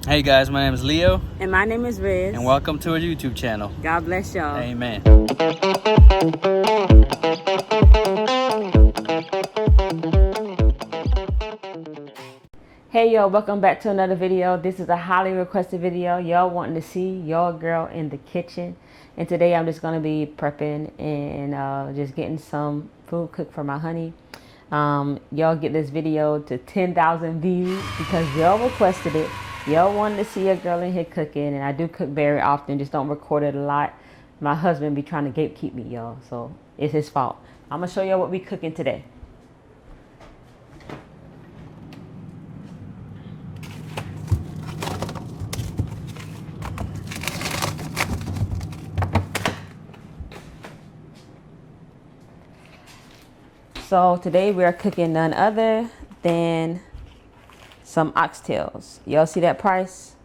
Hey guys, my name is Leo. And my name is Riz. And welcome to our YouTube channel. God bless y'all. Amen. Hey y'all, welcome back to another video. This is a highly requested video. Y'all wanting to see your girl in the kitchen. And today I'm just going to be prepping and just getting some food cooked for my honey. Y'all get this video to 10,000 views because y'all requested it. Y'all wanted to see a girl in here cooking, and I do cook very often, just don't record it a lot. My husband be trying to gatekeep me, y'all, so it's his fault. I'm gonna show y'all what we cooking today. So today we are cooking none other than some oxtails. Y'all see that price?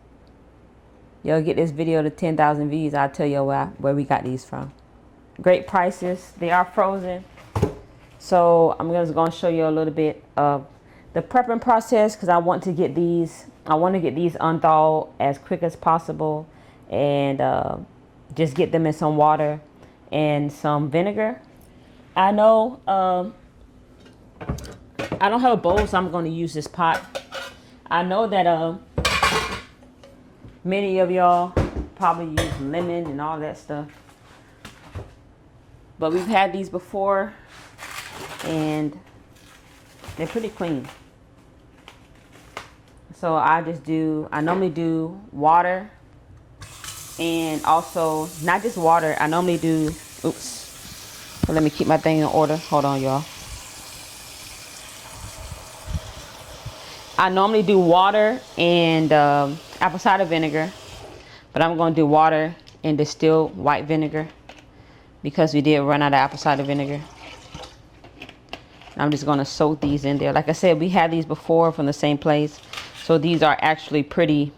Y'all get this video to 10,000 views. I'll tell you where we got these from. Great prices. They are frozen. So I'm just going to show you a little bit of the prepping process because I want to get these unthawed as quick as possible and just get them in some water and some vinegar. I know I don't have a bowl, so I'm going to use this pot. I know that many of y'all probably use lemon and all that stuff, but we've had these before and they're pretty clean. So I normally do water, and also not just water, I normally do, oops, let me keep my thing in order. Hold on, y'all. I normally do water and apple cider vinegar, but I'm going to do water and distilled white vinegar because we did run out of apple cider vinegar. I'm just going to soak these in there. Like I said, we had these before from the same place, so these are actually pretty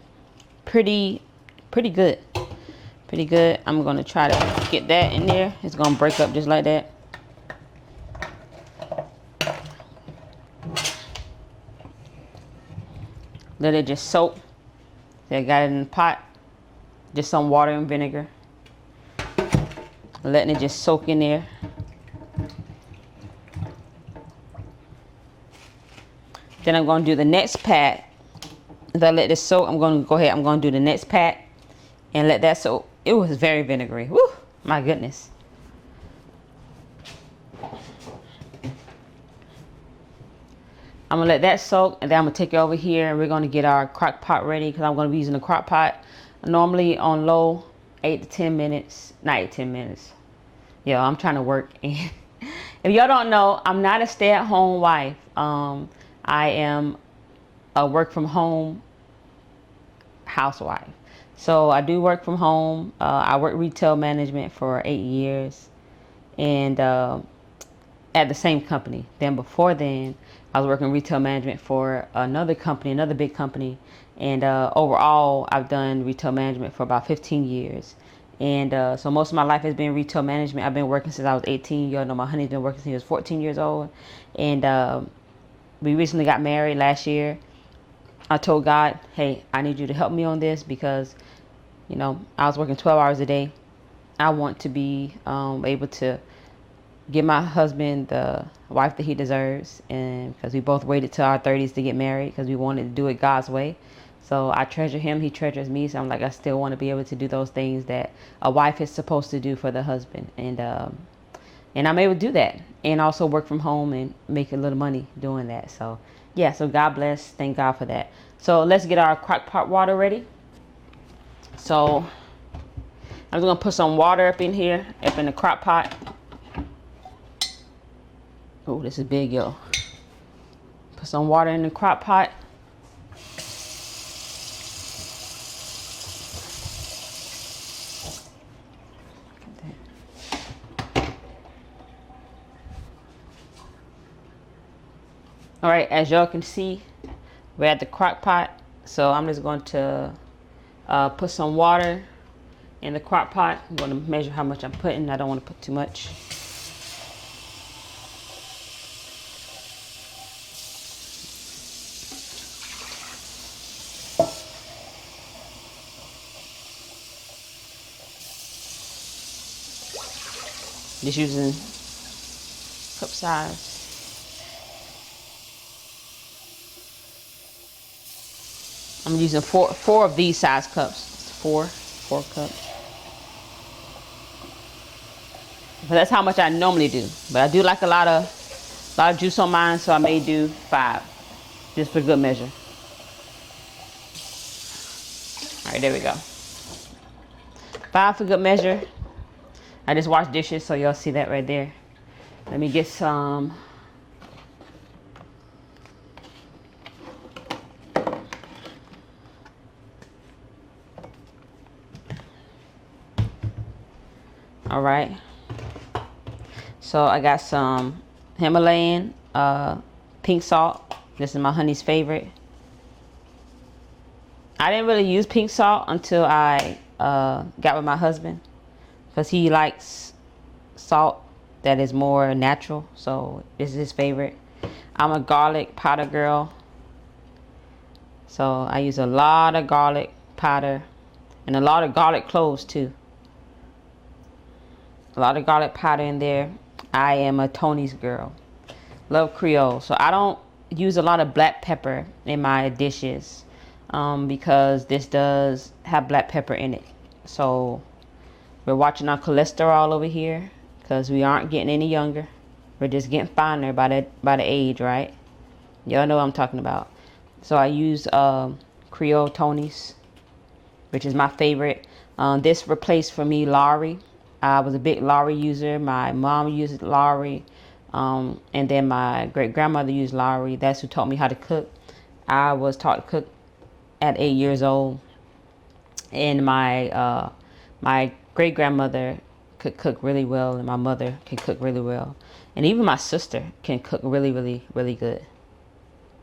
good. Pretty good. I'm going to try to get that in there. It's going to break up just like that. Let it just soak. I got it in the pot. Just some water and vinegar. Letting it just soak in there. Then I'm going to do the next pat. As I let this soak, I'm going to go ahead. I'm going to do the next pat and let that soak. It was very vinegary. Woo! My goodness. I'm going to let that soak, and then I'm going to take it over here, and we're going to get our crock pot ready because I'm going to be using the crock pot normally on low 8 to 10 minutes. Not 8 to 10 minutes. Yeah, I'm trying to work. And if y'all don't know, I'm not a stay-at-home wife. I am a work-from-home housewife. So I do work from home. I work retail management for 8 years, and at the same company. Then before then, I was working retail management for another company, another big company. And overall, I've done retail management for about 15 years. And so most of my life has been retail management. I've been working since I was 18. Y'all know my honey's been working since he was 14 years old. And we recently got married last year. I told God, hey, I need you to help me on this because, you know, I was working 12 hours a day. I want to be able to give my husband the wife that he deserves, and because we both waited till our 30s to get married because we wanted to do it God's way. So I treasure him, he treasures me. So I'm like, I still want to be able to do those things that a wife is supposed to do for the husband, and I'm able to do that and also work from home and make a little money doing that. So yeah, so God bless, thank God for that. So let's get our crock pot water ready. So I'm just gonna put some water up in here, up in the crock pot. Oh, this is big, yo. Put some water in the crock pot. All right, as y'all can see, we're at the crock pot. So I'm just going to put some water in the crock pot. I'm going to measure how much I'm putting. I don't want to put too much. Just using cup size. I'm using four of these size cups. Four cups. But that's how much I normally do. But I do like a lot of juice on mine, so I may do 5, just for good measure. All right, there we go. 5 for good measure. I just washed dishes, so y'all see that right there. Let me get some. All right. So I got some Himalayan pink salt. This is my honey's favorite. I didn't really use pink salt until I got with my husband, because he likes salt that is more natural. So this is his favorite. I'm a garlic powder girl, so I use a lot of garlic powder and a lot of garlic cloves too. A lot of garlic powder in there. I am a Tony's girl. Love Creole. So I don't use a lot of black pepper in my dishes, because this does have black pepper in it. So we're watching our cholesterol over here, because we aren't getting any younger. We're just getting finer by the age, right? Y'all know what I'm talking about. So I use Creole Tony's, which is my favorite. This replaced for me Lowry. I was a big Lowry user. My mom used Lowry, and then my great grandmother used Lowry. That's who taught me how to cook. I was taught to cook at 8 years old, and my great grandmother could cook really well, and my mother can cook really well, and even my sister can cook really, really, really good,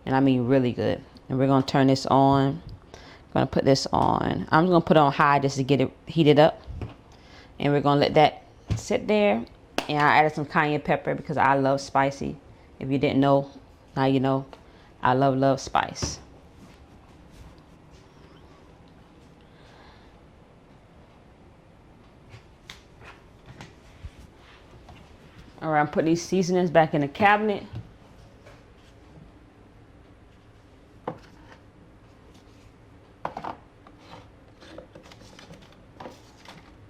and I mean really good. And we're gonna turn this on. I'm gonna put this on. I'm gonna put it on high just to get it heated up. And we're gonna let that sit there. And I added some cayenne pepper because I love spicy. If you didn't know, now you know. I love spice. All right, I'm putting these seasonings back in the cabinet.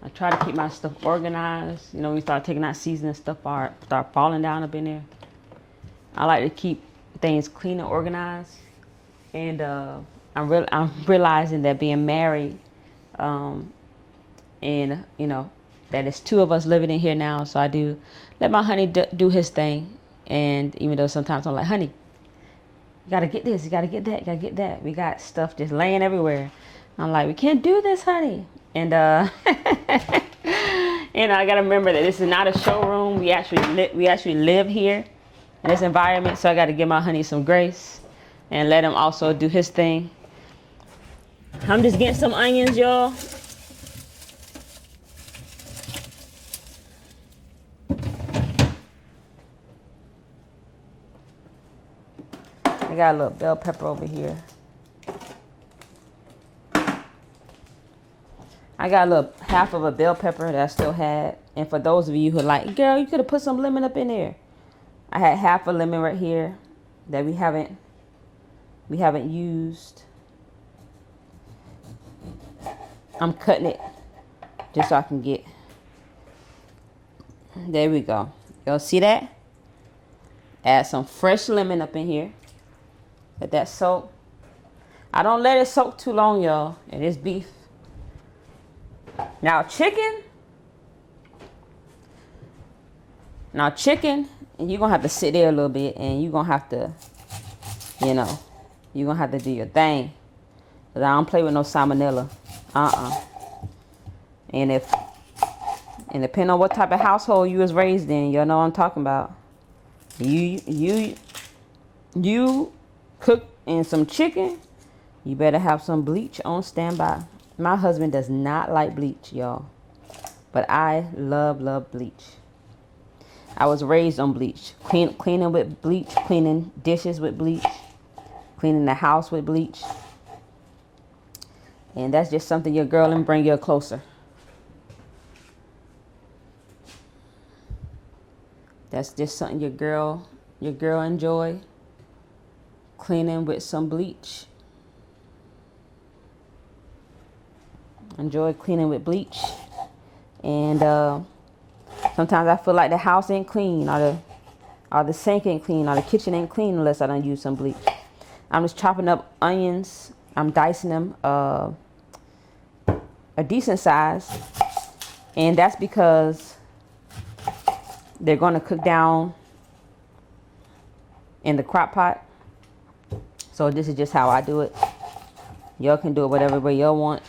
I try to keep my stuff organized. You know, when you start taking that seasoning stuff apart, start falling down up in there. I like to keep things clean and organized. And I'm realizing that being married, and you know, that it's 2 of us living in here now. So I do let my honey do his thing. And even though sometimes I'm like, honey, you gotta get this, you gotta get that, you gotta get that. We got stuff just laying everywhere. I'm like, we can't do this, honey. And and I gotta remember that this is not a showroom. We actually live here in this environment. So I gotta give my honey some grace and let him also do his thing. I'm just getting some onions, y'all. I got a little bell pepper over here. I got a little half of a bell pepper that I still had. And for those of you who are like, girl, you could have put some lemon up in there. I had half a lemon right here that we haven't used. I'm cutting it just so I can get. There we go. Y'all see that? Add some fresh lemon up in here. Let that soak. I don't let it soak too long, y'all. And it's beef. Now chicken, and you're going to have to sit there a little bit, and you're going to have to, you know, you're going to have to do your thing. Because I don't play with no salmonella. And depending on what type of household you was raised in, you know what I'm talking about. You cook in some chicken, you better have some bleach on standby. My husband does not like bleach, y'all. But I love bleach. I was raised on bleach. Cleaning with bleach, cleaning dishes with bleach, cleaning the house with bleach. And that's just something your girl and bring you closer. That's just something your girl enjoy. Cleaning with some bleach. Enjoy cleaning with bleach. And sometimes I feel like the house ain't clean, or the sink ain't clean, or the kitchen ain't clean unless I don't use some bleach. I'm just chopping up onions. I'm dicing them a decent size. And that's because they're going to cook down in the crock pot. So this is just how I do it. Y'all can do it whatever way y'all want.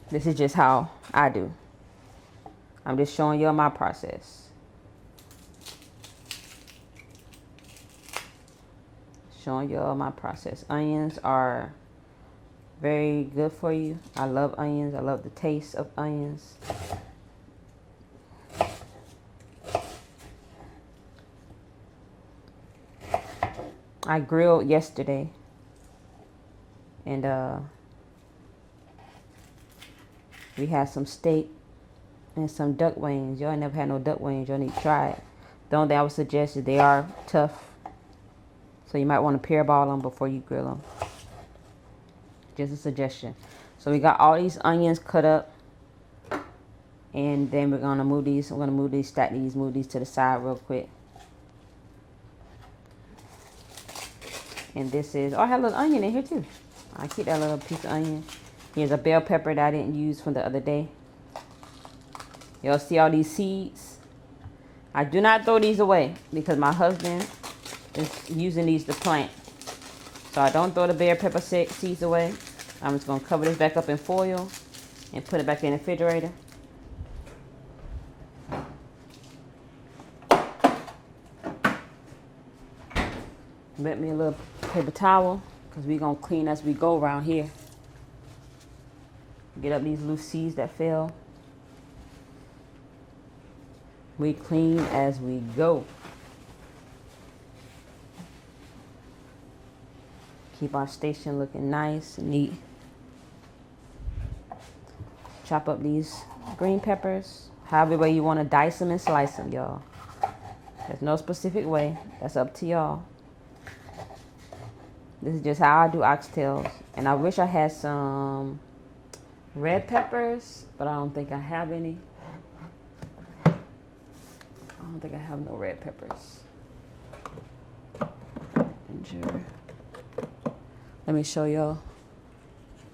This is just how I do. I'm just showing y'all my process. Showing y'all my process. Onions are very good for you. I love onions. I love the taste of onions. I grilled yesterday, and we had some steak and some duck wings. Y'all never had no duck wings. Y'all need to try it. The only thing I would suggest is they are tough, so you might want to pair-ball them before you grill them. Just a suggestion. So we got all these onions cut up, and then we're gonna move these. I'm gonna move these, stack these, move these to the side real quick. And this is, oh, I have a little onion in here too. I keep that little piece of onion. Here's a bell pepper that I didn't use from the other day. Y'all see all these seeds? I do not throw these away because my husband is using these to plant. So I don't throw the bell pepper seeds away. I'm just gonna cover this back up in foil and put it back in the refrigerator. Let me a little paper towel, because we're going to clean as we go around here. Get up these loose seeds that fell. We clean as we go. Keep our station looking nice and neat. Chop up these green peppers. However way you want to dice them and slice them, y'all. There's no specific way. That's up to y'all. This is just how I do oxtails. And I wish I had some red peppers, but I don't think I have any. I don't think I have no red peppers. Ginger. Let me show y'all.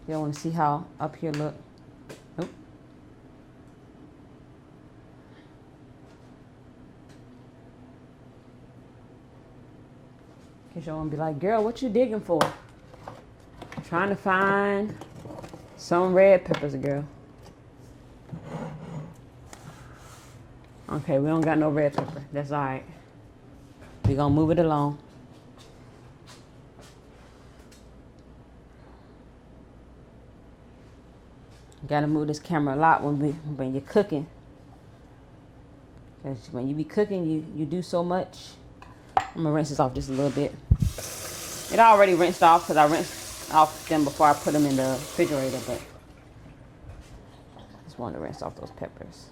Y'all want to see how up here look? Nope. Cause y'all want to be like, girl, what you digging for? I'm trying to find some red peppers, girl. Okay, we don't got no red pepper. That's all right. We gonna move it along. You gotta move this camera a lot when you're cooking. Cause when you be cooking, you do so much. I'm gonna rinse this off just a little bit. It already rinsed off because I rinsed off them before I put them in the refrigerator, but I just wanted to rinse off those peppers.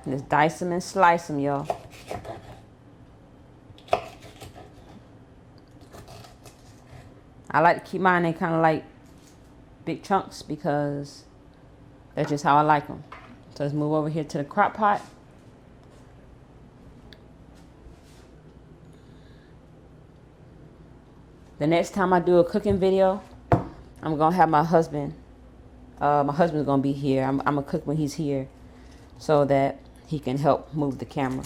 And just dice them and slice them, y'all. I like to keep mine in kind of like big chunks because that's just how I like them. So let's move over here to the crock pot. The next time I do a cooking video, I'm going to have my husband. My husband's going to be here. I'm going to cook when he's here so that he can help move the camera.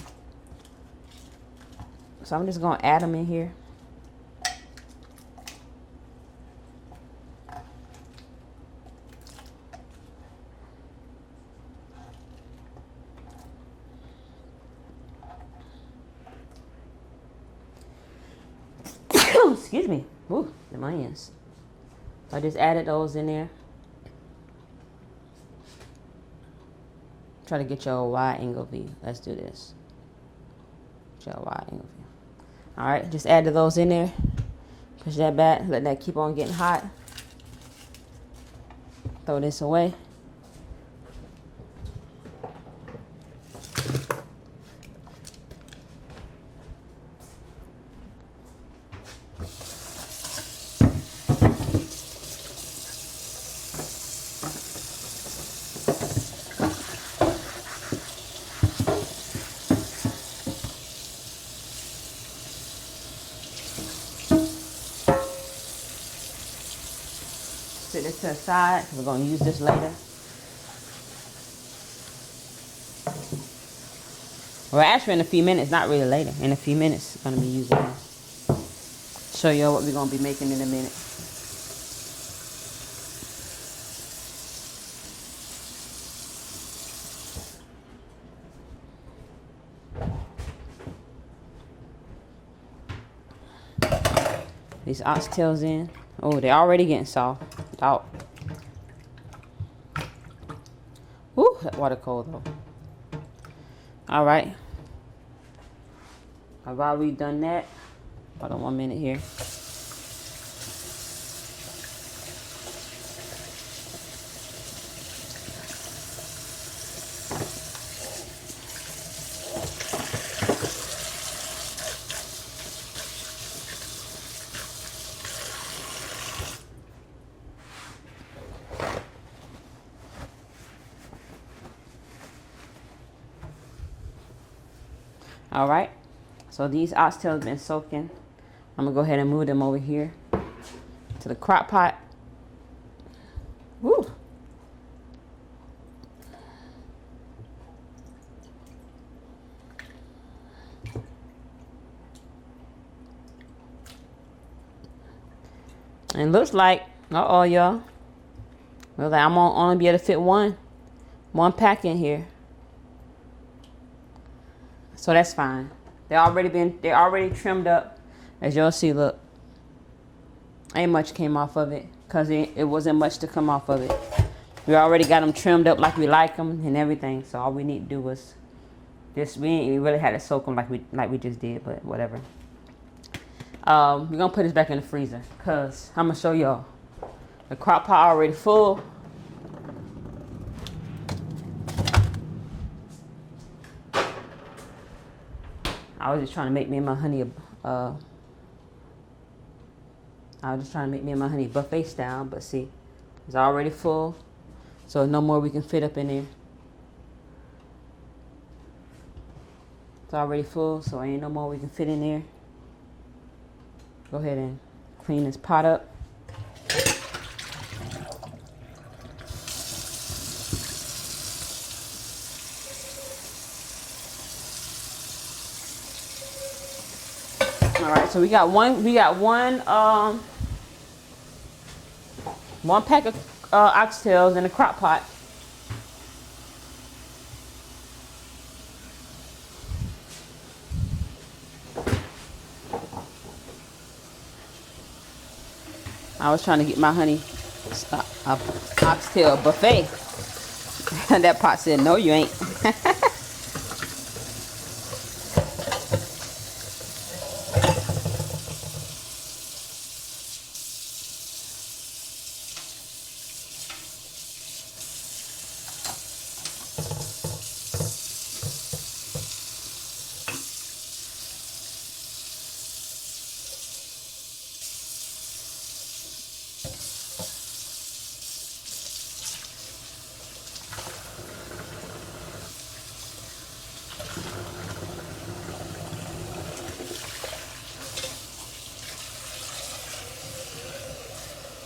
So I'm just going to add them in here. Excuse me. Ooh, the onions. So I just added those in there. Try to get your wide angle view. Let's do this. Get your wide angle view. All right, just added those in there. Push that back. Let that keep on getting hot. Throw this away. set this to the side. We're gonna use this later. Well, actually in a few minutes, not really later. In a few minutes, I'm gonna be using this. Show y'all what we're gonna be making in a minute. These oxtails in. Oh, they're already getting soft. Out. Woo, that water cold though. All right. While we've done that, hold on 1 minute here. All right, so these oxtails have been soaking. I'm gonna go ahead and move them over here to the crock pot. Woo. And looks like, uh-oh, y'all. Looks like I'm gonna only be able to fit one pack in here. So that's fine. They're already trimmed up. As y'all see, look. Ain't much came off of it because it wasn't much to come off of it. We already got them trimmed up like we like them and everything. So all we need to do was just, we really had to soak them like we just did, but whatever. We're gonna put this back in the freezer because I'm gonna show y'all. The crock pot already full. I was just trying to make me and my honey buffet style, but see, it's already full, so no more we can fit up in there. It's already full, so ain't no more we can fit in there. Go ahead and clean this pot up. All right, so we got one pack of oxtails in a crock pot. I was trying to get my honey a oxtail buffet. And that pot said, no, you ain't.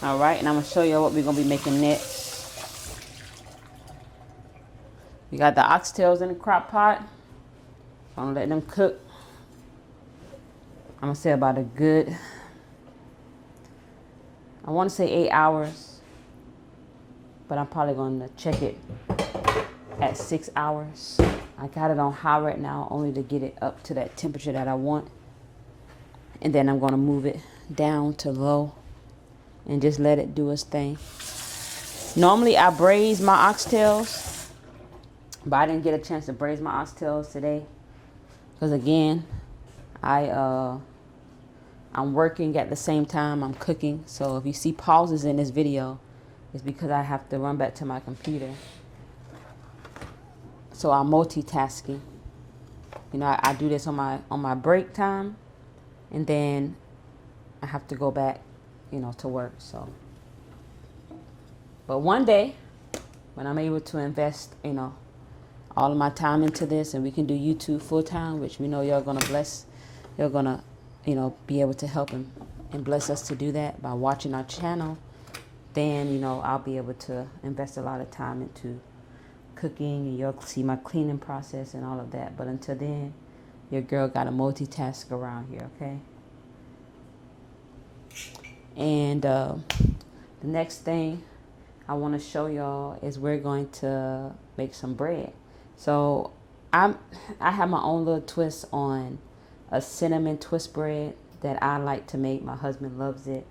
All right, and I'm gonna show you what we're gonna be making next. We got the oxtails in the crock pot. I'm gonna let them cook. I'm gonna say about a good, I wanna say 8 hours, but I'm probably gonna check it at 6 hours. I got it on high right now, only to get it up to that temperature that I want. And then I'm gonna move it down to low and just let it do its thing. Normally I braise my oxtails, but I didn't get a chance to braise my oxtails today because again, I'm working at the same time I'm cooking. So if you see pauses in this video, it's because I have to run back to my computer. So I'm multitasking. You know, I do this on my break time, and then I have to go back, you know, to work. So, but one day when I'm able to invest, you know, all of my time into this, and we can do YouTube full time, which we know you're gonna bless, you're gonna, you know, be able to help and bless us to do that by watching our channel, then, you know, I'll be able to invest a lot of time into cooking, and you'll see my cleaning process and all of that. But until then, your girl got to multitask around here, okay? And the next thing I want to show y'all is we're going to make some bread. So I have my own little twist on a cinnamon twist bread that I like to make. My husband loves it.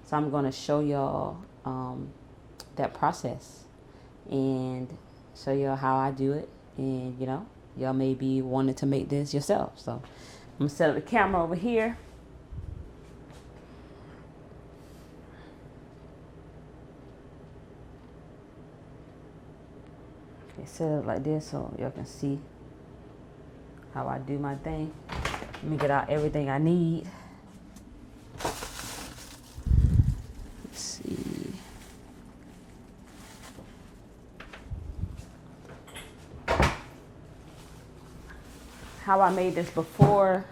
So I'm going to show y'all that process and show y'all how I do it. And, you know, y'all may be wanting to make this yourself. So I'm going to set up the camera over here. Okay, set it like this so y'all can see how I do my thing. Let me get out everything I need. Let's see. How I made this before,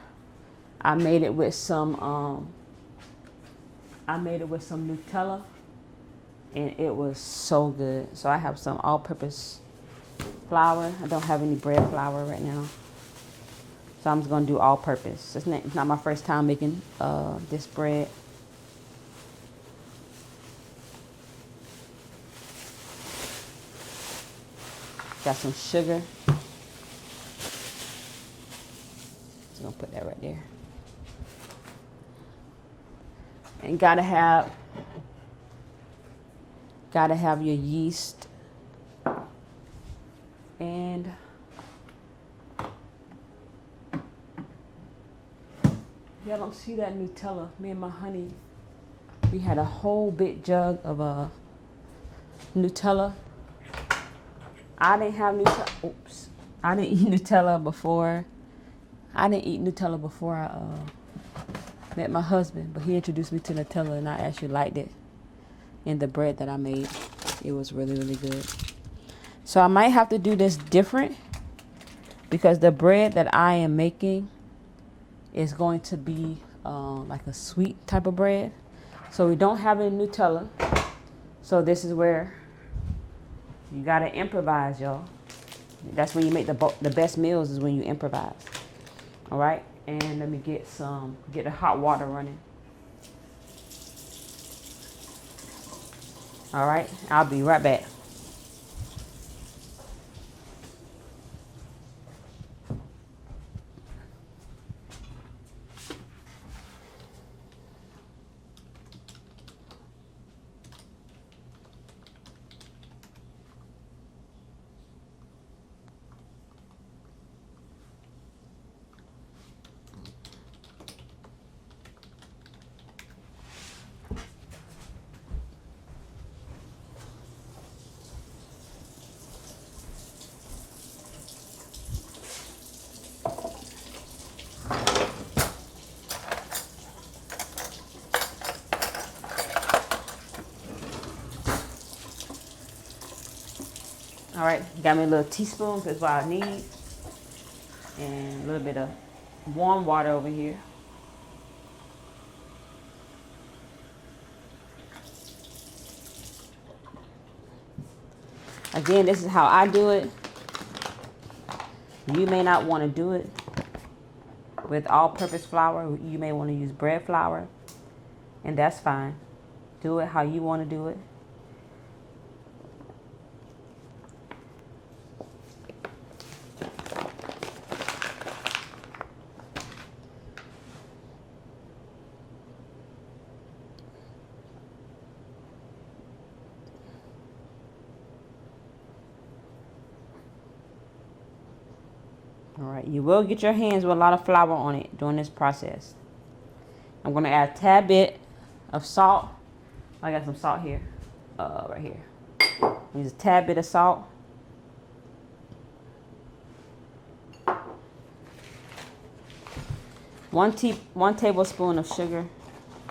I made it with some Nutella, and it was so good. So I have some all-purpose flour. I don't have any bread flour right now, so I'm just gonna do all-purpose. It's not my first time making this bread. Got some sugar. Just gonna put that right there. And gotta have your yeast. And y'all don't see that Nutella. Me and my honey, we had a whole big jug of Nutella. I didn't have Nutella. Oops. I didn't eat Nutella before. I didn't eat Nutella before I met my husband, but he introduced me to Nutella, and I actually liked it. And the bread that I made, it was really, really good. So I might have to do this different because the bread that I am making is going to be like a sweet type of bread. So we don't have any Nutella. So this is where you got to improvise, y'all. That's when you make the best meals, is when you improvise. All right. And let me get the hot water running. All right. I'll be right back. All right, got me a little teaspoon, that's what I need. And a little bit of warm water over here. Again, this is how I do it. You may not want to do it with all-purpose flour. You may want to use bread flour, and that's fine. Do it how you want to do it. All right, you will get your hands with a lot of flour on it during this process. I'm going to add a tad bit of salt. I got some salt here, right here. Use a tad bit of salt. One tablespoon of sugar.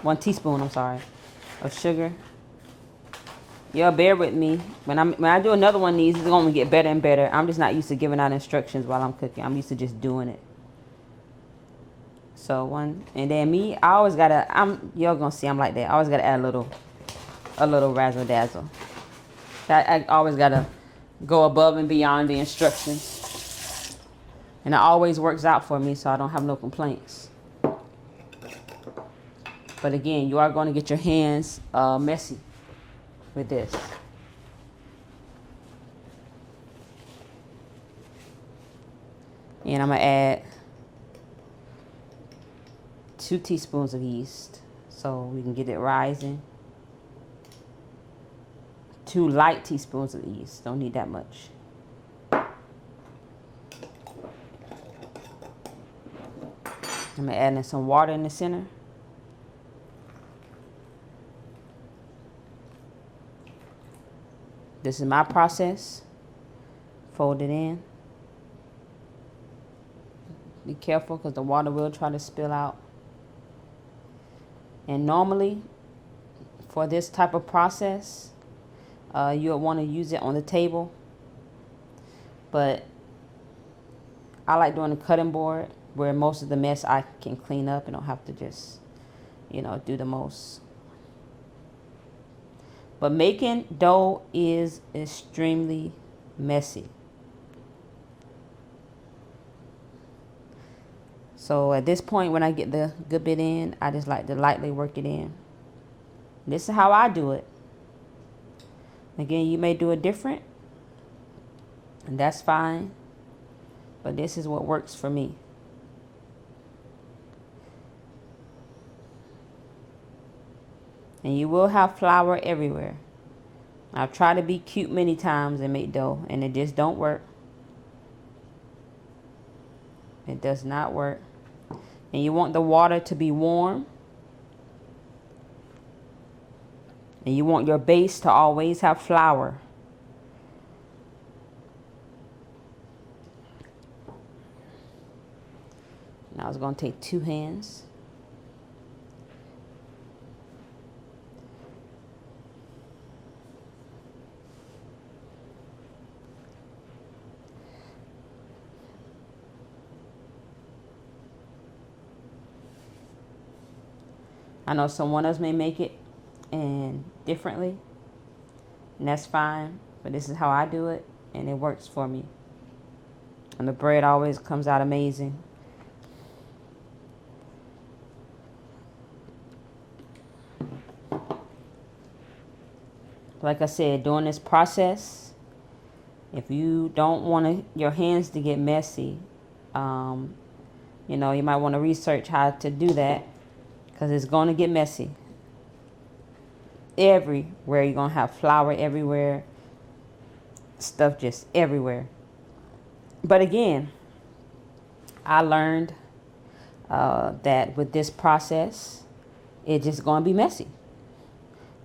1 teaspoon, I'm sorry, of sugar. Y'all bear with me. When I do another one of these, it's going to get better and better. I'm just not used to giving out instructions while I'm cooking. I'm used to just doing it. So one, and then me, I always gotta, y'all gonna see I'm like that. I always gotta add a little a little razzle dazzle. I always gotta go above and beyond the instructions, and it always works out for me, so I don't have no complaints. But again, you are going to get your hands messy with this. And I'm going to add 2 teaspoons of yeast so we can get it rising. 2 light teaspoons of yeast. Don't need that much. I'm going to add in some water in the center. This is my process. Fold it in. Be careful because the water will try to spill out. And normally, for this type of process, you'll want to use it on the table. But I like doing the cutting board where most of the mess I can clean up and don't have to just, do the most. But making dough is extremely messy. So at this point, when I get the good bit in, I just like to lightly work it in. This is how I do it. Again, you may do it different, and that's fine. But this is what works for me. And you will have flour everywhere. I've tried to be cute many times and make dough, and it just don't work. It does not work. And you want the water to be warm. And you want your base to always have flour. Now it's going to take 2 hands. I know someone else may make it and differently, and that's fine, but this is how I do it, and it works for me. And the bread always comes out amazing. Like I said, during this process, if you don't want your hands to get messy, you might want to research how to do that. Because it's going to get messy. Everywhere. You're going to have flour everywhere. Stuff just everywhere. But again, I learned that with this process, it's just going to be messy.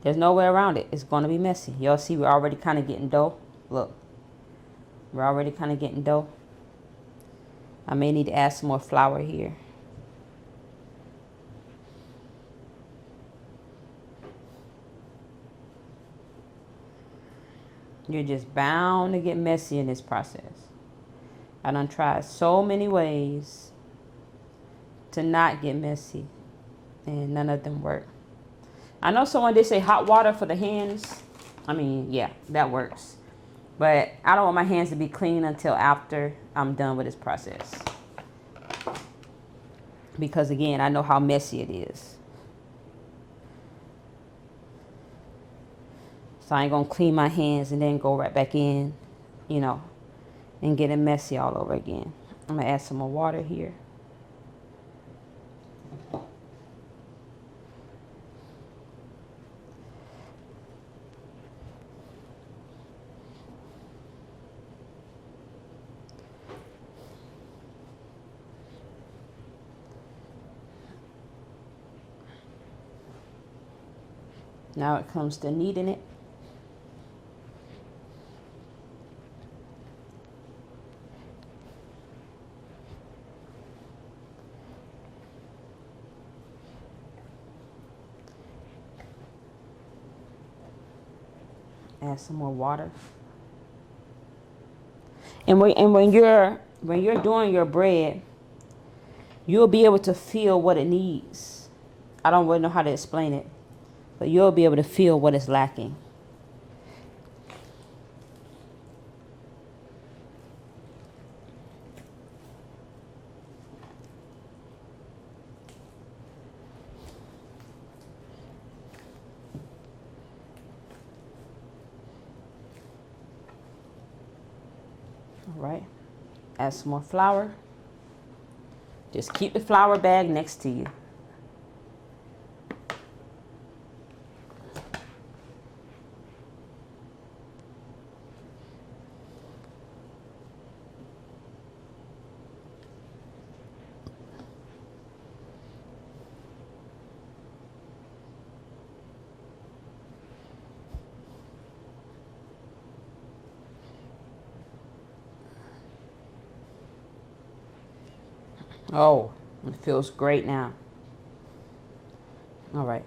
There's no way around it. It's going to be messy. Y'all see we're already kind of getting dough. Look. We're already kind of getting dough. I may need to add some more flour here. You're just bound to get messy in this process. I done tried so many ways to not get messy, and none of them work. I know someone did say hot water for the hands. I mean, yeah, that works. But I don't want my hands to be clean until after I'm done with this process. Because again, I know how messy it is. So I ain't going to clean my hands and then go right back in, and get it messy all over again. I'm going to add some more water here. Now it comes to kneading it. Add some more water. And when you're doing your bread, you'll be able to feel what it needs. I don't really know how to explain it. but you'll be able to feel what is lacking. All right, add some more flour. Just keep the flour bag next to you. Oh, it feels great now. All right.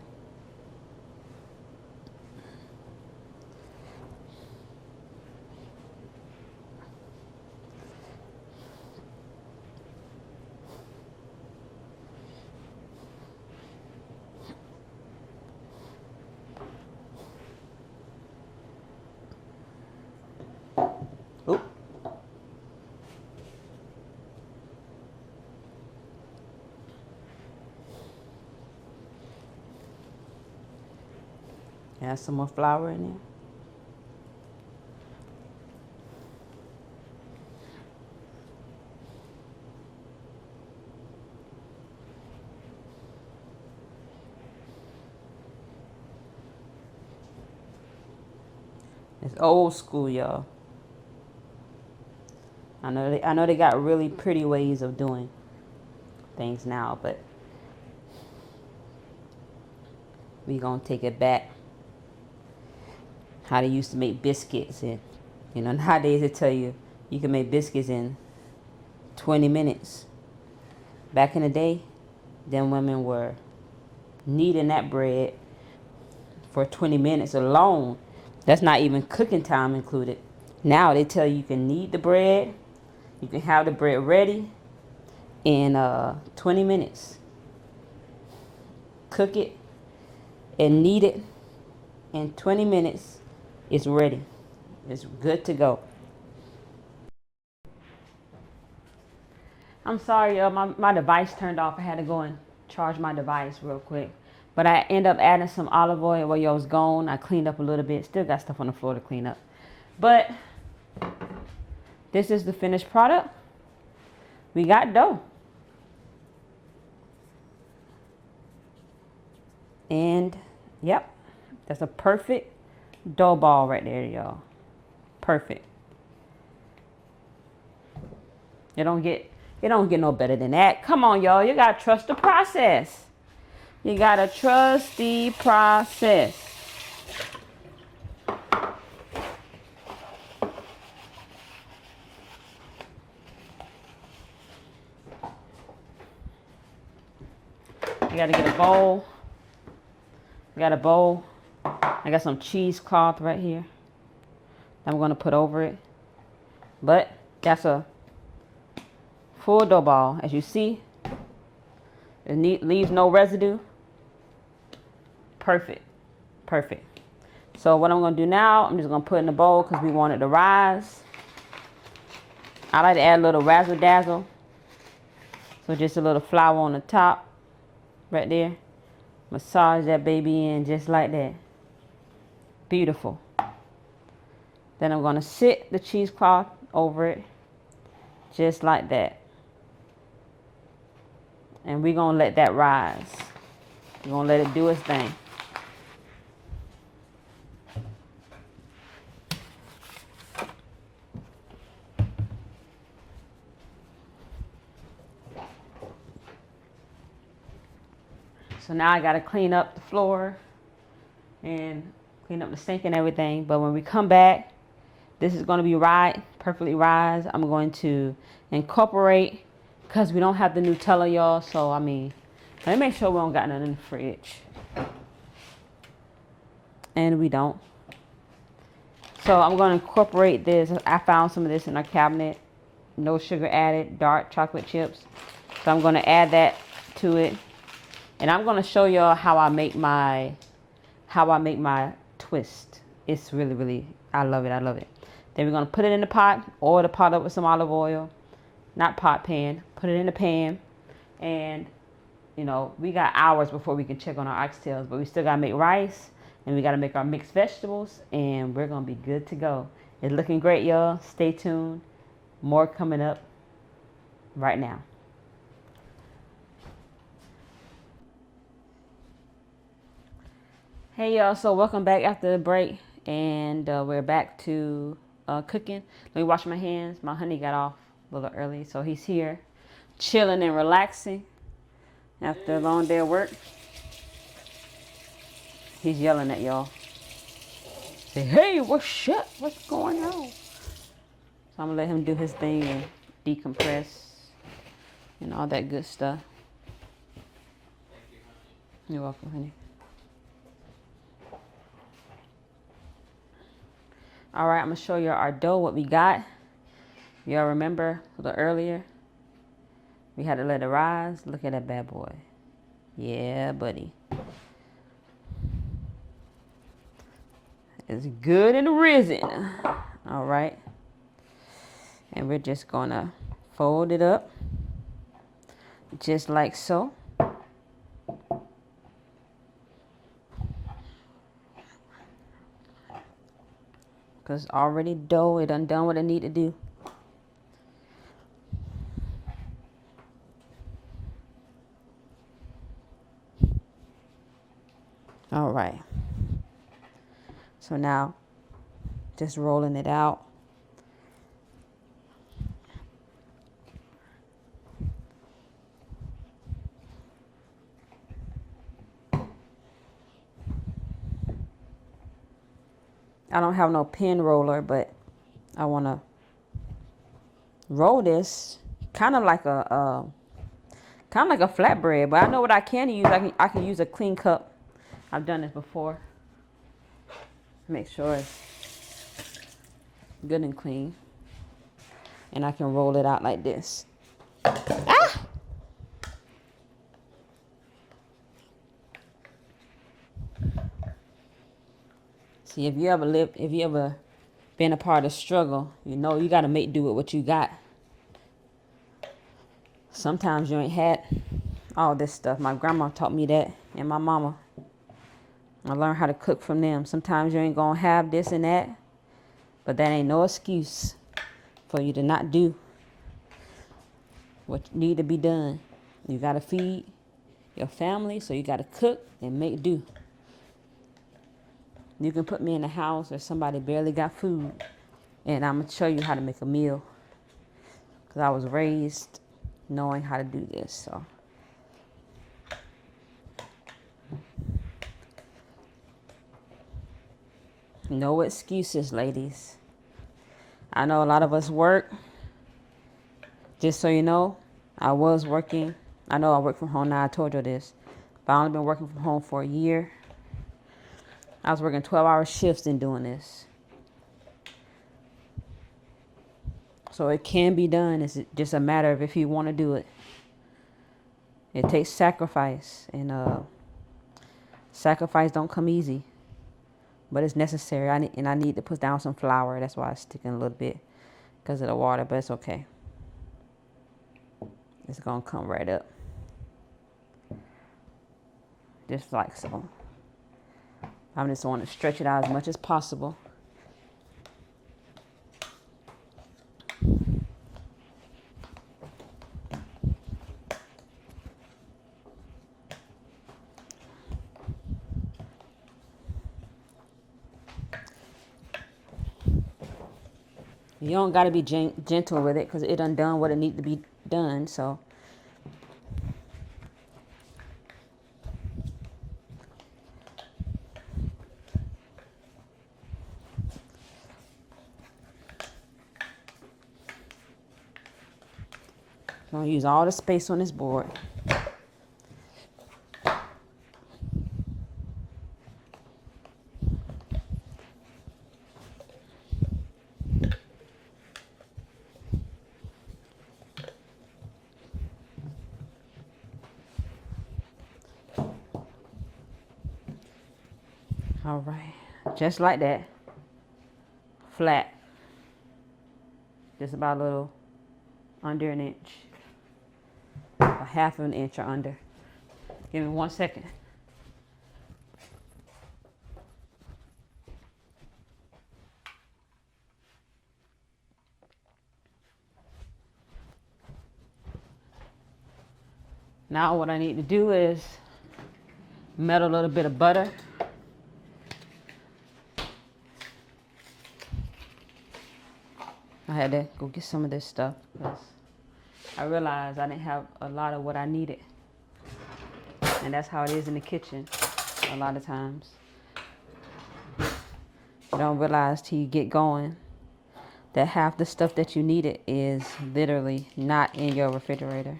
Oop. Add some more flour in there. It's old school, y'all. I know they got really pretty ways of doing things now, but we gonna take it back. How they used to make biscuits, and nowadays they tell you you can make biscuits in 20 minutes. Back in the day, them women were kneading that bread for 20 minutes alone. That's not even cooking time included. Now they tell you can knead the bread. You can have the bread ready in 20 minutes. Cook it and knead it in 20 minutes. It's ready. It's good to go. I'm sorry, my device turned off. I had to go and charge my device real quick. But I end up adding some olive oil while y'all was gone. I cleaned up a little bit. Still got stuff on the floor to clean up. But this is the finished product. We got dough. And yep, that's a perfect dough ball right there, y'all. Perfect. It don't get no better than that. Come on, y'all. You gotta trust the process. You gotta trust the process. You gotta get a bowl. I got a bowl. I got some cheesecloth right here I'm gonna put over it. But that's a full dough ball. As you see, it leaves no residue. Perfect. Perfect. So what I'm going to do now, I'm just going to put in the bowl because we want it to rise. I like to add a little razzle dazzle. So just a little flour on the top right there. Massage that baby in just like that. Beautiful. Then I'm going to sit the cheesecloth over it just like that. And we're going to let that rise. We're going to let it do its thing. So now I got to clean up the floor and clean up the sink and everything. But when we come back, this is going to be perfectly rise. I'm going to incorporate, because we don't have the Nutella, y'all. So, I mean, let me make sure we don't got nothing in the fridge. And we don't. So I'm going to incorporate this. I found some of this in our cabinet. No sugar added, dark chocolate chips. So I'm going to add that to it. And I'm going to show y'all how I how I make my twist. It's really, I love it. I love it. Then we're going to put it in the pot, oil the pot up with some olive oil. Not pot, pan. Put it in the pan. And, you know, we got hours before we can check on our oxtails. But we still got to make rice. And we got to make our mixed vegetables. And we're going to be good to go. It's looking great, y'all. Stay tuned. More coming up right now. Hey, y'all. So welcome back after the break. And we're back to cooking. Let me wash my hands. My honey got off a little early. So he's here chilling and relaxing after a long day of work. He's yelling at y'all. Say, hey, what's up? What's going on? So I'm going to let him do his thing and decompress and all that good stuff. Thank you, honey. You're welcome, honey. All right, I'm going to show you our dough, what we got. Y'all remember a little earlier? We had to let it rise. Look at that bad boy. Yeah, buddy. It's good and risen. All right. And we're just going to fold it up. Just like so. Because already dough, it done what it need to do. All right. So now, just rolling it out. I don't have no pin roller, but I want to roll this kind of like a flatbread. But I know what I can use. I can use a clean cup. I've done this before. Make sure it's good and clean. And I can roll it out like this. Ah! See, if you ever been a part of struggle, you know you got to make do with what you got. Sometimes you ain't had all this stuff. My grandma taught me that, and my mama. I learned how to cook from them. Sometimes you ain't gonna have this and that, but that ain't no excuse for you to not do what need to be done. You gotta feed your family, so you gotta cook and make do. You can put me in a house where somebody barely got food, and I'm gonna show you how to make a meal. Because I was raised knowing how to do this, so. No excuses, ladies. I know a lot of us work. Just so you know, I was working. I know I work from home now. I told you this. But I only been working from home for a year. I was working 12-hour shifts and doing this. So it can be done. It's just a matter of if you want to do it. It takes sacrifice. And sacrifice don't come easy. But it's necessary. I need to put down some flour. That's why it's sticking a little bit because of the water. But it's okay. It's going to come right up. Just like so. I just want to stretch it out as much as possible. You don't got to be gentle with it because it done what it need to be done. So. I'm going to use all the space on this board. All right, just like that, flat, just about a little under an inch, a half of an inch or under. Give me 1 second. Now what I need to do is melt a little bit of butter. I had to go get some of this stuff because I realized I didn't have a lot of what I needed. And that's how it is in the kitchen a lot of times. You don't realize till you get going that half the stuff that you needed is literally not in your refrigerator.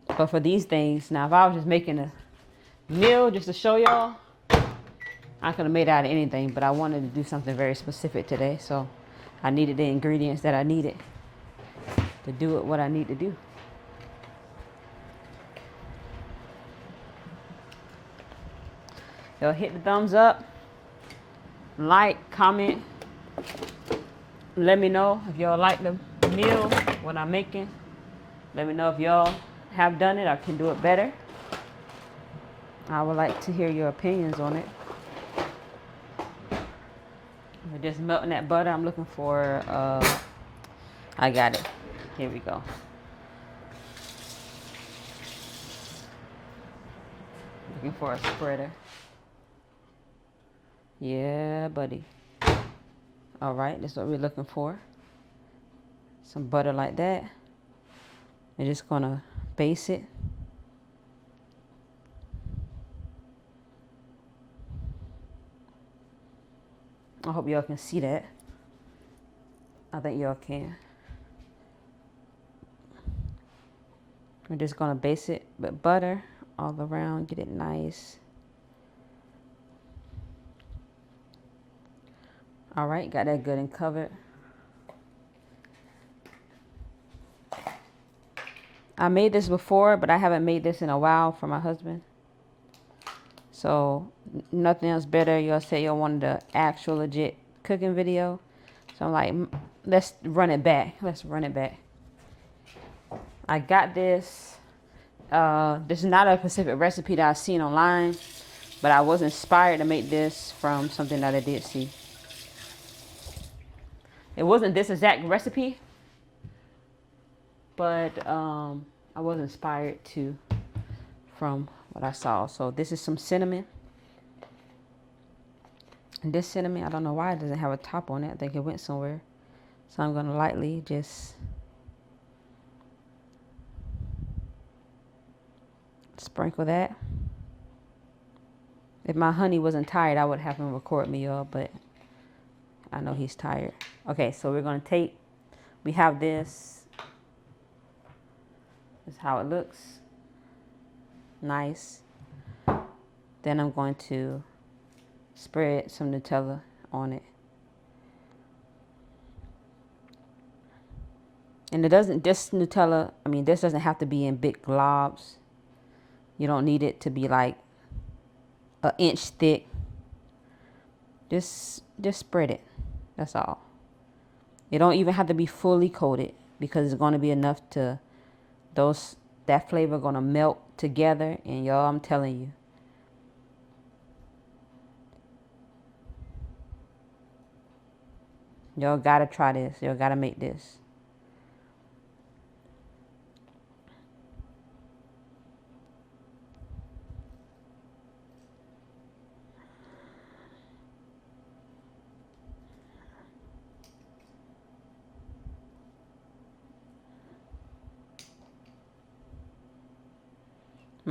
But for these things, now if I was just making a meal just to show y'all, I could have made out of anything, but I wanted to do something very specific today, so I needed the ingredients that I needed to do it what I need to do. Y'all hit the thumbs up, like, comment. Let me know if y'all like the meal, what I'm making. Let me know if y'all have done it or can do it better. I would like to hear your opinions on it. We're just melting that butter. I'm looking for, I got it. Here we go. Looking for a spreader. Yeah, buddy. All right, that's what we're looking for. Some butter like that. We're just gonna base it. I hope y'all can see that. I think y'all can. We're just gonna base it with butter all around, get it nice. All right, got that good and covered. I made this before, but I haven't made this in a while for my husband. So nothing else better. Y'all say y'all wanted the actual legit cooking video. So I'm like, let's run it back. Let's run it back. I got this. This is not a specific recipe that I've seen online, but I was inspired to make this from something that I did see. It wasn't this exact recipe, but I was inspired to from what I saw. So this is some cinnamon. And this cinnamon, I don't know why it doesn't have a top on it. I think it went somewhere. So I'm going to lightly just sprinkle that. If my honey wasn't tired, I would have him record me, y'all, but I know he's tired. Okay, so we're going to take, we have this. This is how it looks. Nice. Then I'm going to spread some Nutella on it. And it doesn't, this Nutella, I mean, this doesn't have to be in big globs. You don't need it to be like an inch thick. Just spread it. That's all. It don't even have to be fully coated because it's going to be enough to, that flavor going to melt together. And y'all, I'm telling you, y'all got to try this. Y'all got to make this.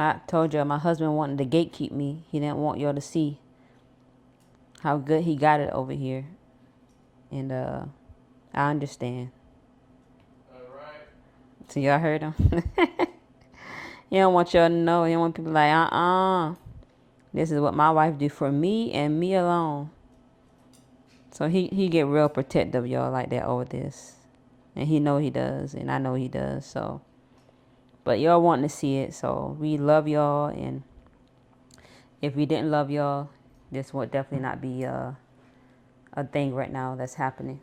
I told y'all my husband wanted to gatekeep me. He didn't want y'all to see how good he got it over here. And I understand. All right. So y'all heard him? He don't want y'all to know. He don't want people like, this is what my wife do for me and me alone. So he get real protective, y'all, like that over this. And he know he does. And I know he does. So, but y'all wanting to see it. So we love y'all. And if we didn't love y'all, This would definitely not be a thing right now that's happening.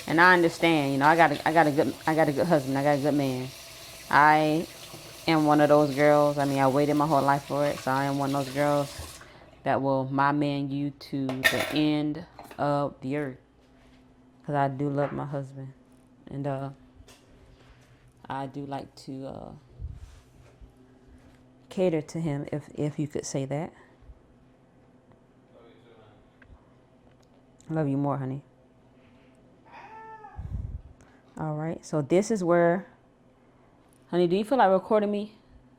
And I understand, you know, I got a good husband. I got a good man. I am one of those girls. I mean, I waited my whole life for it, so I am one of those girls that will my man you to the end of the earth. Because I do love my husband, and I do like to cater to him, if you could say that. I love you more, honey. All right, so this is where, honey, do you feel like recording me?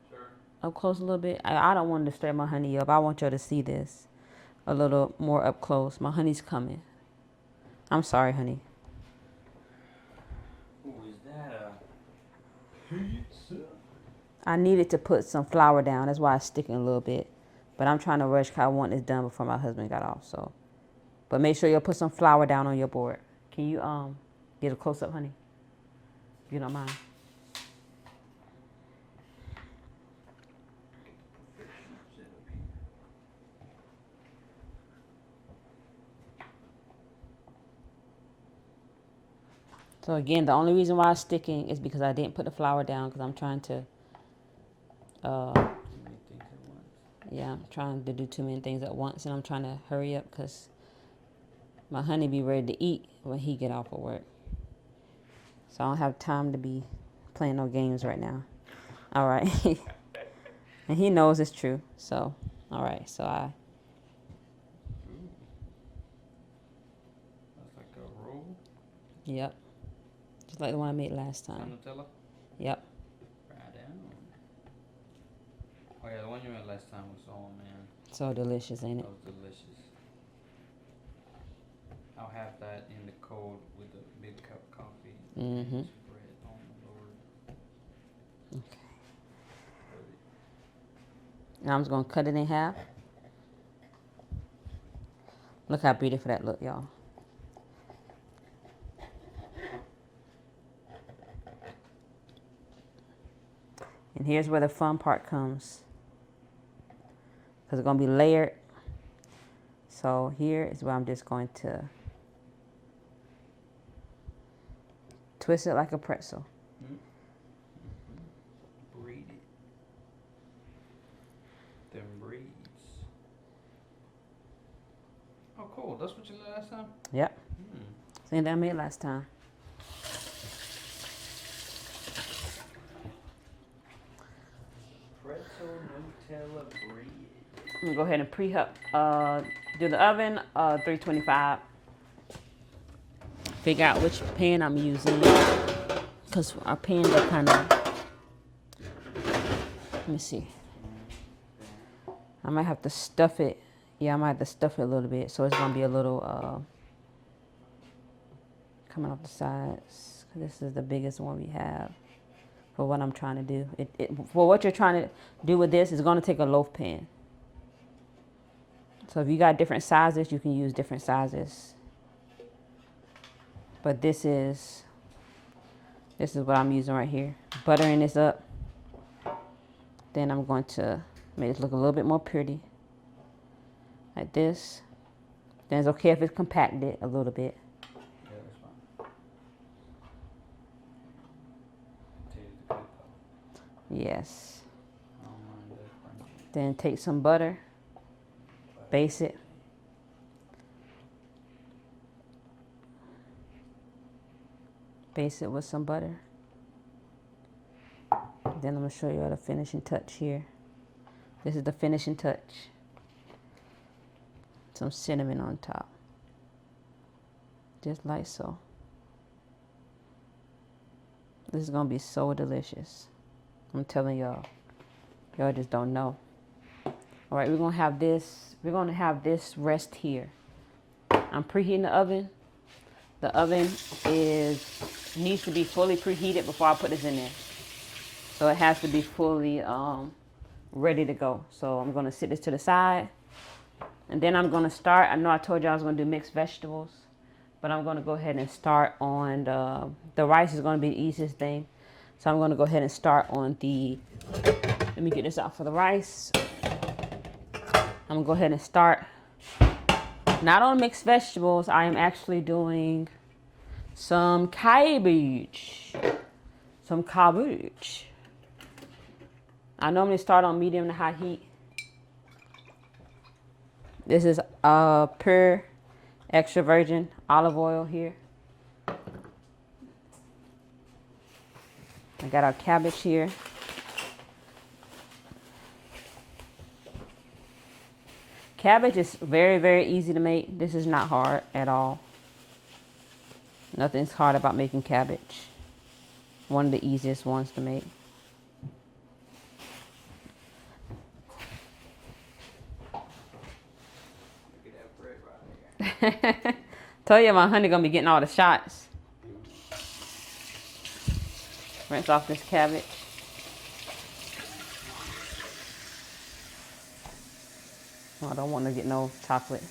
Sure. Up close a little bit? I don't want to stir my honey up. I want y'all to see this a little more up close. My honey's coming. I'm sorry, honey. Ooh, is that a pizza? I needed to put some flour down. That's why it's sticking a little bit. But I'm trying to rush because I want this done before my husband got off. So, but make sure you'll put some flour down on your board. Can you get a close up, honey? If you don't mind. So again, the only reason why it's sticking is because I didn't put the flour down because I'm trying to, yeah, I'm trying to do too many things at once, and I'm trying to hurry up because my honey be ready to eat when he get off of work. So I don't have time to be playing no games right now. All right. And he knows it's true. So, all right. So Ooh. That's like a roll. Yep. Just like the one I made last time. Nutella? Yep. Right down. Oh yeah, the one you made last time was, oh man. So delicious, ain't it? That was delicious. I'll have that in the cold with a big cup of coffee. Mm-hmm. And bread. Oh my lord. Okay. Now I'm just going to cut it in half. Look how beautiful that look, y'all. And here's where the fun part comes. Because it's going to be layered. So here is where I'm just going to twist it like a pretzel. Braid it. Then braids. Oh, cool. That's what you did last time? Yep. Same that I made last time. Pretzel Nutella bread. I'm going to go ahead and do the oven, 325. Figure out which pan I'm using. Because our pans are kind of, let me see. I might have to stuff it. Yeah, I might have to stuff it a little bit. So it's going to be a little coming off the sides. This is the biggest one we have for what I'm trying to do. For what you're trying to do with this, it's going to take a loaf pan. So if you got different sizes, you can use different sizes. But this is what I'm using right here. Buttering this up. Then I'm going to make it look a little bit more pretty. Like this. Then it's okay if it's compacted a little bit. Yeah, that's fine. Yes. I don't mind that crunchy. Then take some butter. Base it. Base it with some butter. Then I'm going to show you the finishing touch here. This is the finishing touch. Some cinnamon on top. Just like so. This is going to be so delicious. I'm telling y'all. Y'all just don't know. All right, we're going to have this. We're going to have this rest here. I'm preheating the oven. The oven needs to be fully preheated before I put this in there. So it has to be fully ready to go. So I'm going to sit this to the side. And then I'm going to start. I know I told you I was going to do mixed vegetables. But I'm going to go ahead and start on the rice is going to be the easiest thing. So I'm gonna go ahead and start on the, let me get this out for the rice. I'm gonna go ahead and start, not on mixed vegetables. I am actually doing some cabbage. Some cabbage. I normally start on medium to high heat. This is pure extra virgin olive oil here. I got our cabbage here. Cabbage is very, very easy to make. This is not hard at all. Nothing's hard about making cabbage. One of the easiest ones to make. Tell you my honey gonna be getting all the shots. Rinse off this cabbage. Oh, I don't want to get no chocolate.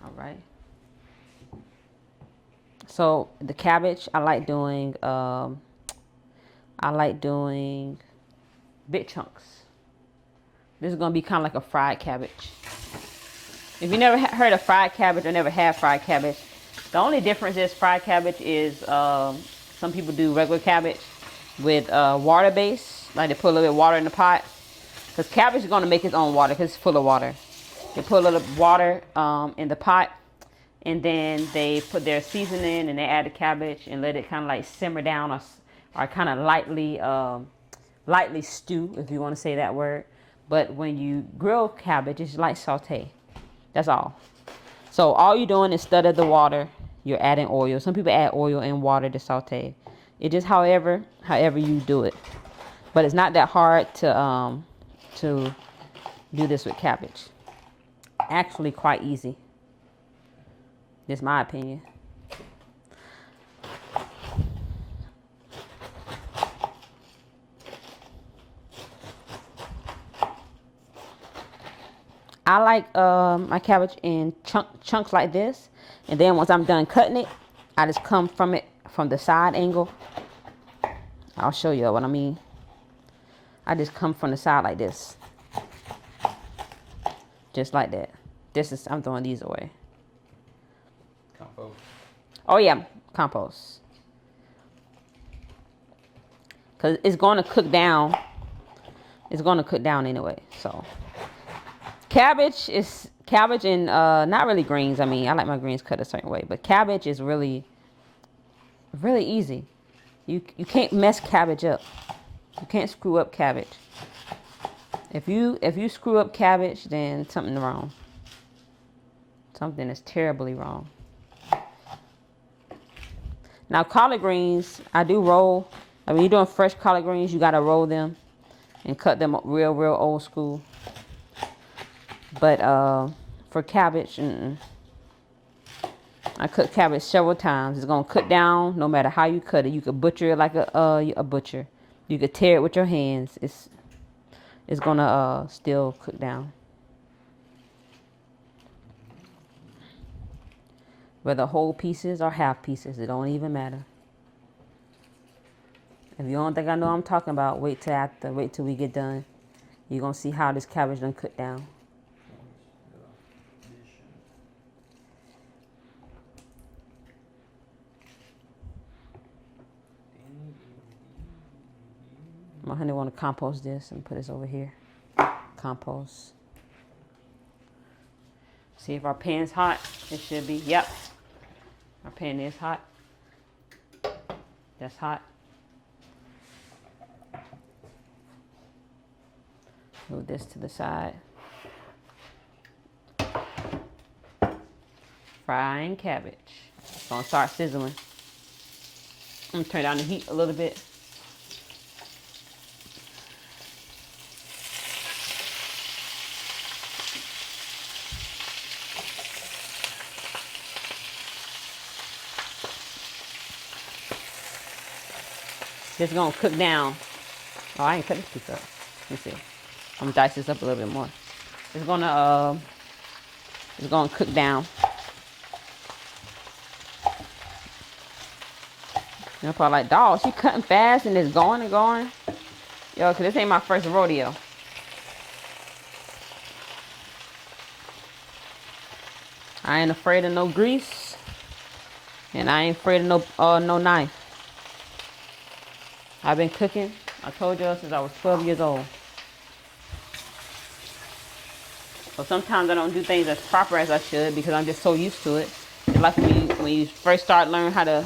All right. So the cabbage, I like doing big chunks. This is gonna be kind of like a fried cabbage. If you never heard of fried cabbage or never had fried cabbage, the only difference is fried cabbage is some people do regular cabbage with water base, like they put a little bit of water in the pot. Because cabbage is gonna make its own water because it's full of water. They put a little water in the pot, and then they put their seasoning and they add the cabbage and let it kind of like simmer down or kind of lightly stew, if you want to say that word. But when you grill cabbage, it's like saute. That's all. So all you're doing instead of the water, you're adding oil. Some people add oil and water to saute. It just however you do it. But it's not that hard to do this with cabbage. Actually quite easy. That's my opinion. I like my cabbage in chunks like this. And then once I'm done cutting it, I just come from it from the side angle. I'll show you what I mean. I just come from the side like this. Just like that. I'm throwing these away. Compost. Oh yeah, compost. Because it's going to cook down. It's going to cook down anyway, so. Cabbage and not really greens. I mean, I like my greens cut a certain way, but cabbage is really, really easy. You can't mess cabbage up. You can't screw up cabbage. If you screw up cabbage, then something's wrong. Something is terribly wrong. Now collard greens, I do roll. I mean, you're doing fresh collard greens, you gotta roll them and cut them up real old school. But for cabbage, I cook cabbage several times. It's gonna cook down no matter how you cut it. You could butcher it like a butcher. You could tear it with your hands. It's gonna still cook down. Whether whole pieces or half pieces, it don't even matter. If you don't think I know what I'm talking about, wait till we get done. You're gonna see how this cabbage done cook down. My honey want to compost this and put this over here. Compost. See if our pan's hot. It should be. Yep. Our pan is hot. That's hot. Move this to the side. Frying cabbage. It's gonna start sizzling. I'm gonna turn down the heat a little bit. It's gonna cook down. Oh, I ain't cut this piece up. Let me see. I'm gonna dice this up a little bit more. It's gonna It's gonna cook down. You know, probably like, dog, she cutting fast and it's going and going. Yo, cause this ain't my first rodeo. I ain't afraid of no grease. And I ain't afraid of no knife. I've been cooking, I told y'all, since I was 12 years old. So sometimes I don't do things as proper as I should because I'm just so used to it. It's like when you first start learning how to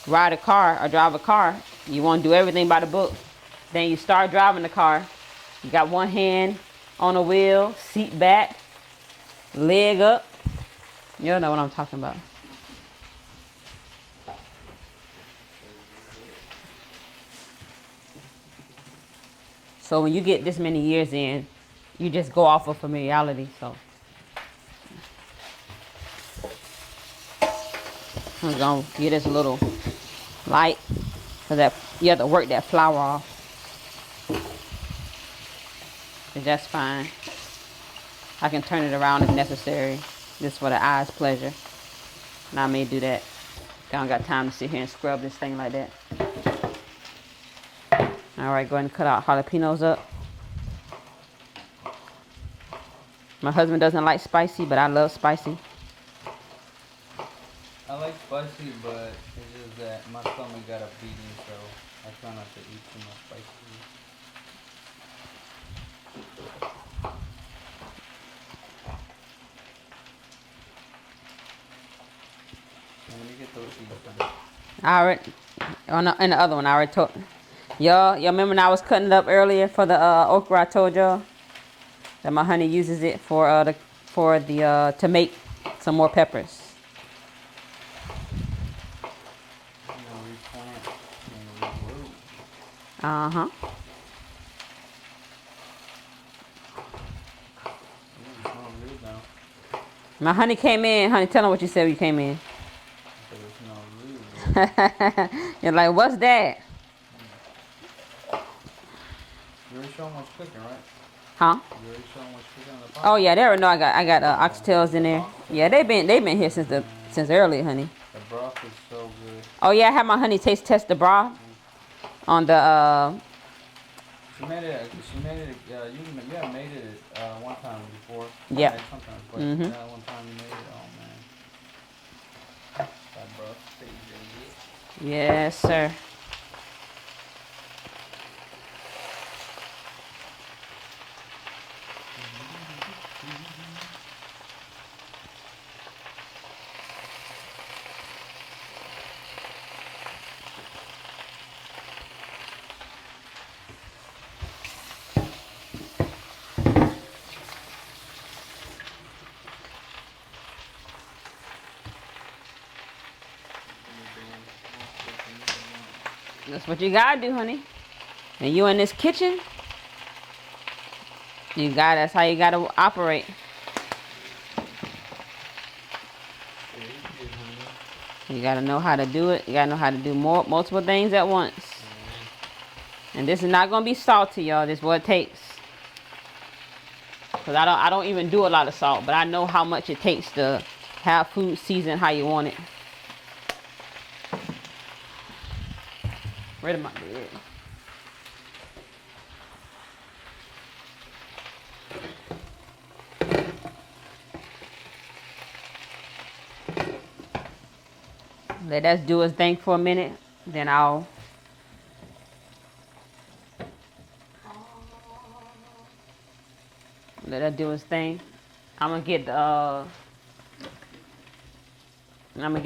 ride a car or drive a car, you want to do everything by the book. Then you start driving the car. You got one hand on the wheel, seat back, leg up. You know what I'm talking about. So when you get this many years in, you just go off of familiarity. So I'm gonna get this a little light, cause that you have to work that flour off. And that's fine. I can turn it around if necessary, just for the eye's pleasure. And I may do that. I don't got time to sit here and scrub this thing like that. All right, go ahead and cut out jalapenos up. My husband doesn't like spicy, but I love spicy. I like spicy, but it's just that my stomach got a beating, so I try not to eat too much spicy. Let me get those seeds done. I already, in the other one, I already told y'all remember when I was cutting it up earlier for the okra? I told y'all that my honey uses it to make some more peppers. Uh-huh. My honey came in. Honey, tell them what you said when you came in. You're like, what's that? You already showing what's cooking, right? Huh? You already showing what's cooking on the pot? Oh yeah, they already know I got oxtails in there. Yeah, they've been here since early, honey. The broth is so good. Oh yeah, I had my honey test the broth on the She made it. You have made it one time before. Yeah. Sometimes, but that one time you made it. Oh man, that broth tastes really good. Yes, sir. That's what you gotta do, honey. And you in this kitchen, that's how you gotta operate. You gotta know how to do it. You gotta know how to do multiple things at once. And this is not gonna be salty, y'all. This is what it takes. Cause I don't even do a lot of salt, but I know how much it takes to have food seasoned how you want it. Where am I bed? Let us do its thing for a minute, then I'll let us do its thing. I'm gonna get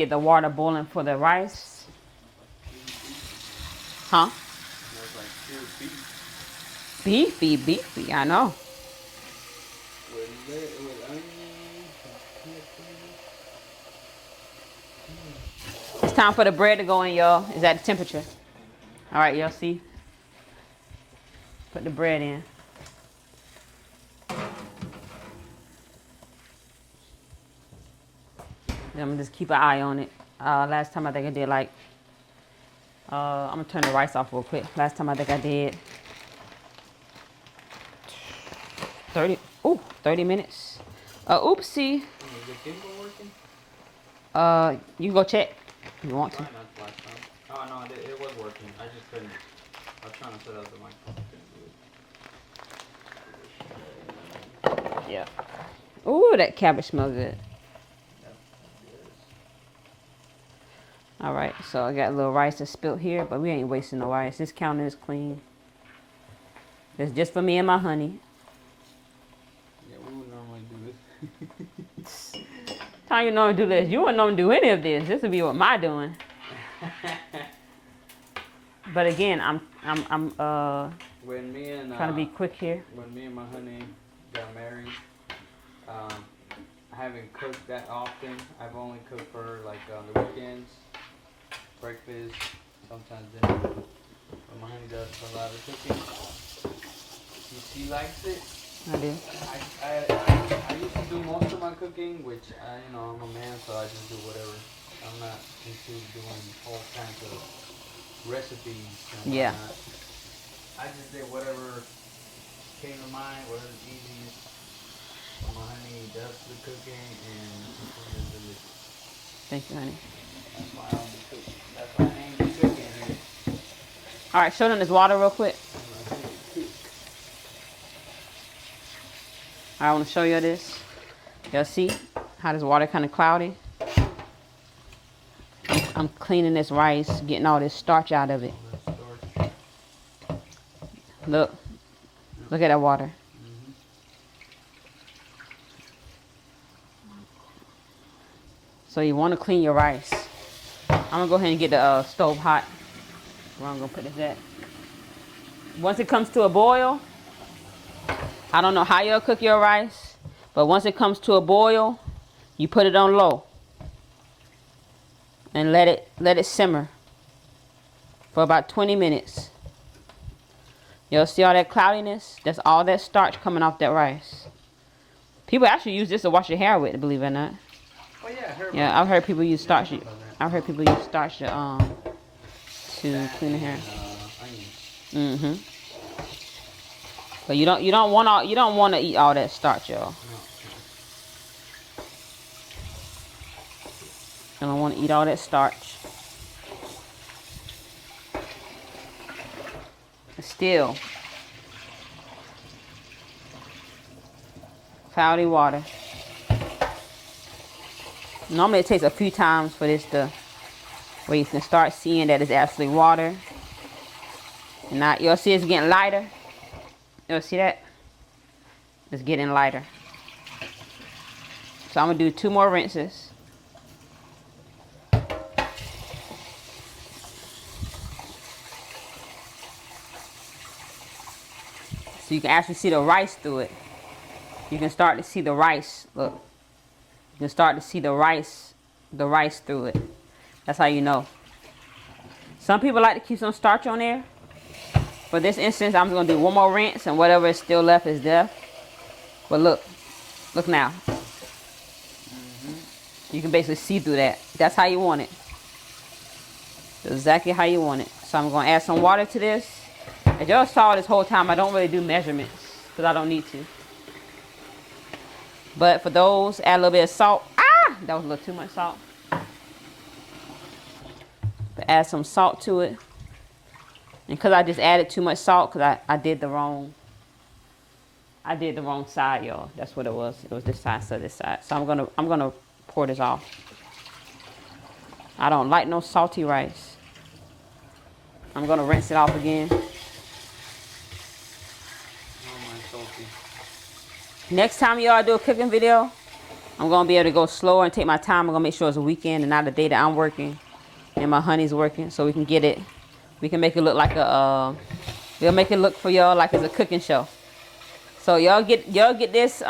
the water boiling for the rice. Huh? Smells like pure beef. Beefy, I know. It's time for the bread to go in, y'all. It's at the temperature. All right, y'all see? Put the bread in. Then I'm gonna just keep an eye on it. Last time I think I did like, I'm gonna turn the rice off real quick. Last time I think I did 30 minutes. Oopsie. Is the gimbal working? You can go check if you want to. Try not last time. Oh no, it was working. I just couldn't. I was trying to set up the microphone. Couldn't do it. Yeah. Ooh, that cabbage smells good. All right, so I got a little rice that's spilt here, but we ain't wasting no rice. This counter is clean. It's just for me and my honey. Yeah, we would normally do this. How you normally do this? You wouldn't normally do any of this. This would be what my doing. But again, I'm when me and trying to be quick here. when me and my honey got married, I haven't cooked that often. I've only cooked for her like on the weekends, breakfast, sometimes dinner. But my honey does a lot of cooking. She likes it. I do. I used to do most of my cooking, which you know, I'm a man, so I just do whatever. I'm not into doing all kinds of recipes and Yeah. whatnot. I just did whatever came to mind, whatever's easiest. My honey does the cooking and she does the liquor. Thank you, honey. That's why I don't be cooking. That's why I ain't be cooking here. All right, show them this water real quick. I want to show you this. Y'all see how this water kind of cloudy? I'm cleaning this rice, getting all this starch out of it. Look at that water. So you want to clean your rice. I'm gonna go ahead and get the stove hot. Where I'm gonna put this at. Once it comes to a boil, I don't know how you'll cook your rice, but once it comes to a boil, you put it on low and let it simmer for about 20 minutes. You'll see all that cloudiness? That's all that starch coming off that rice. People actually use this to wash your hair with, believe it or not. Oh yeah, I heard. Yeah, I've heard people use starch. I've heard people use starch to clean the hair. Mhm. But you don't want to eat all that starch, y'all. You don't want to eat all that starch. Still, cloudy water. Normally it takes a few times for this to, where you can start seeing that it's actually water. And now you'll see it's getting lighter. You'll see that? It's getting lighter. So I'm going to do 2 more rinses. So you can actually see the rice through it. You can start to see the rice. Look. You can start to see the rice through it. That's how you know. Some people like to keep some starch on there. For this instance, I'm going to do 1 more rinse, and whatever is still left is left. But look now. You can basically see through that. That's how you want it. That's exactly how you want it. So I'm going to add some water to this. As y'all saw this whole time, I don't really do measurements because I don't need to. But for those, add a little bit of salt. Ah, that was a little too much salt. But add some salt to it. And because I just added too much salt, because I did the wrong side, y'all. That's what it was. It was this side instead of this side. So I'm gonna pour this off. I don't like no salty rice. I'm gonna rinse it off again. Next time y'all do a cooking video, I'm gonna be able to go slower and take my time. I'm gonna make sure it's a weekend and not a day that I'm working and my honey's working, so we can get it. We can make it look like we'll make it look for y'all like it's a cooking show. So y'all get this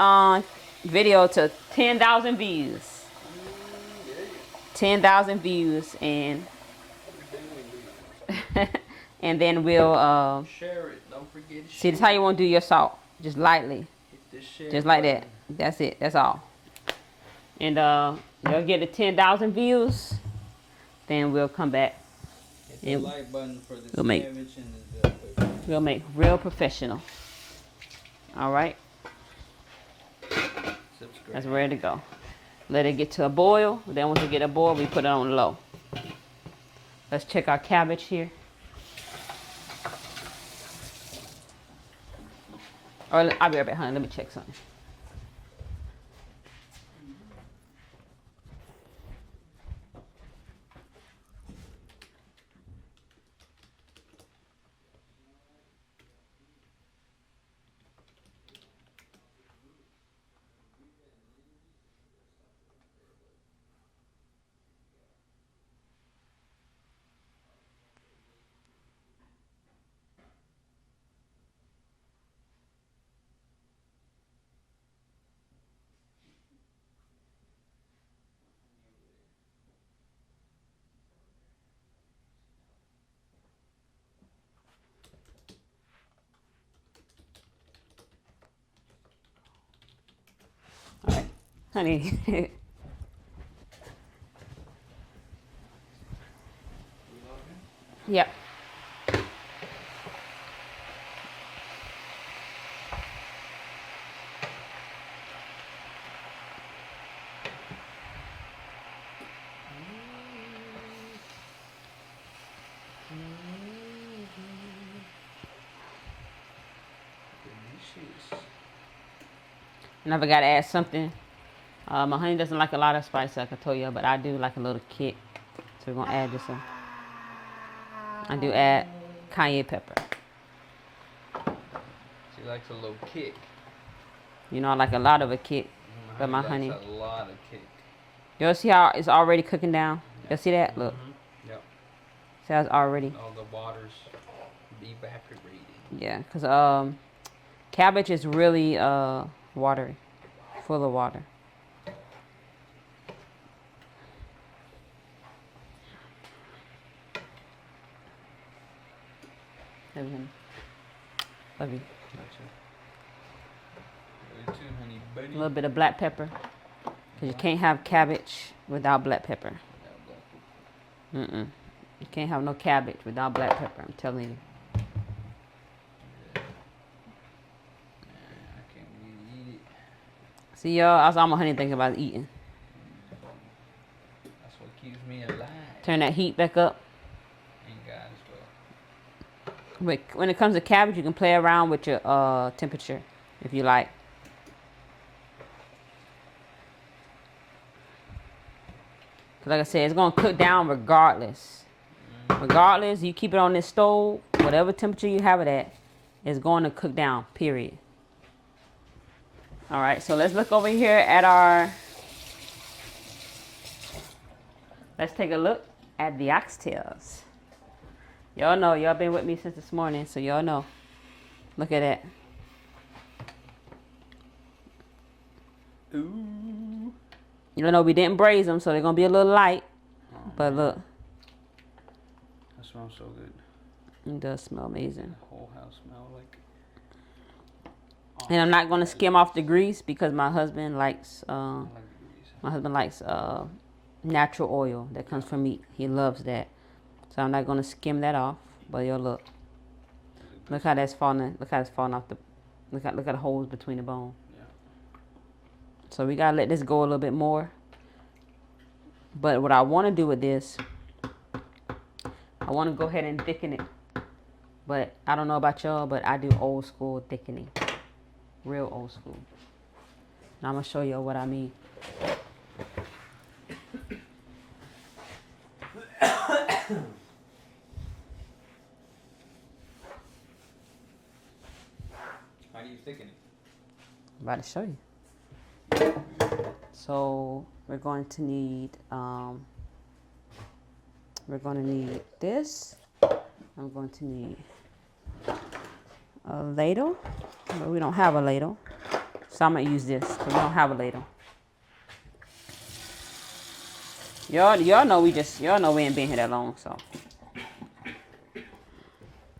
video to 10,000 views. 10,000 views, and and then we'll share it. Don't forget to share. See, this is how you want to do your salt. Just lightly. Just like that. That's it. That's all. And you'll get the 10,000 views. Then we'll come back. Hit the like button for this we'll make, cabbage and the we'll make real professional. All right. subscribe. That's ready to go. Let it get to a boil. Then once it get a boil, we put it on low. Let's check our cabbage here. Or I'll be right back, honey. Let me check something. All right, honey. Yep. And I forgot to add something. My honey doesn't like a lot of spice, like I told you, but I do like a little kick. So we're gonna add just some. I do add cayenne pepper. She likes a little kick. You know, I like a lot of a kick, but my honey. Likes a lot of kick. Y'all see how it's already cooking down? Y'all see that? Look. Yep. See how it's already. All the water's evaporating. Yeah, because cabbage is really watery, full of water. Love you, honey. Love you. Love you too, honey buddy. A little bit of black pepper, because you can't have cabbage without black pepper. You can't have no cabbage without black pepper, I'm telling you. I can't really eat it. See, y'all, that's all my honey thinking about eating. That's what keeps me alive. Turn that heat back up. Thank God as well. But when it comes to cabbage, you can play around with your temperature if you like. Cause like I said, it's gonna cook down regardless. Regardless, you keep it on this stove, whatever temperature you have it at, it's going to cook down, period. All right, so let's look over here at our, let's take a look at the oxtails. Y'all know, y'all been with me since this morning, so y'all know. Look at that. Ooh. You know, we didn't braise them, so they're going to be a little light. But look. That smells so good. It does smell amazing. The whole house smells like... And I'm not going to skim off the grease because my husband likes... I like my husband likes natural oil that comes from meat. He loves that. So I'm not going to skim that off. But yo, look. Look how that's falling. Look how it's falling off the... Look at the holes between the bone. Yeah. So we got to let this go a little bit more. But what I want to do with this, I want to go ahead and thicken it. But I don't know about y'all, but I do old school thickening. Real old school. And I'm going to show you what I mean. How do you thicken it? I'm about to show you. So we're going to need this. I'm going to need a ladle, but we don't have a ladle. So I'm gonna use this, but we don't have a ladle. Y'all know we ain't been here that long, so.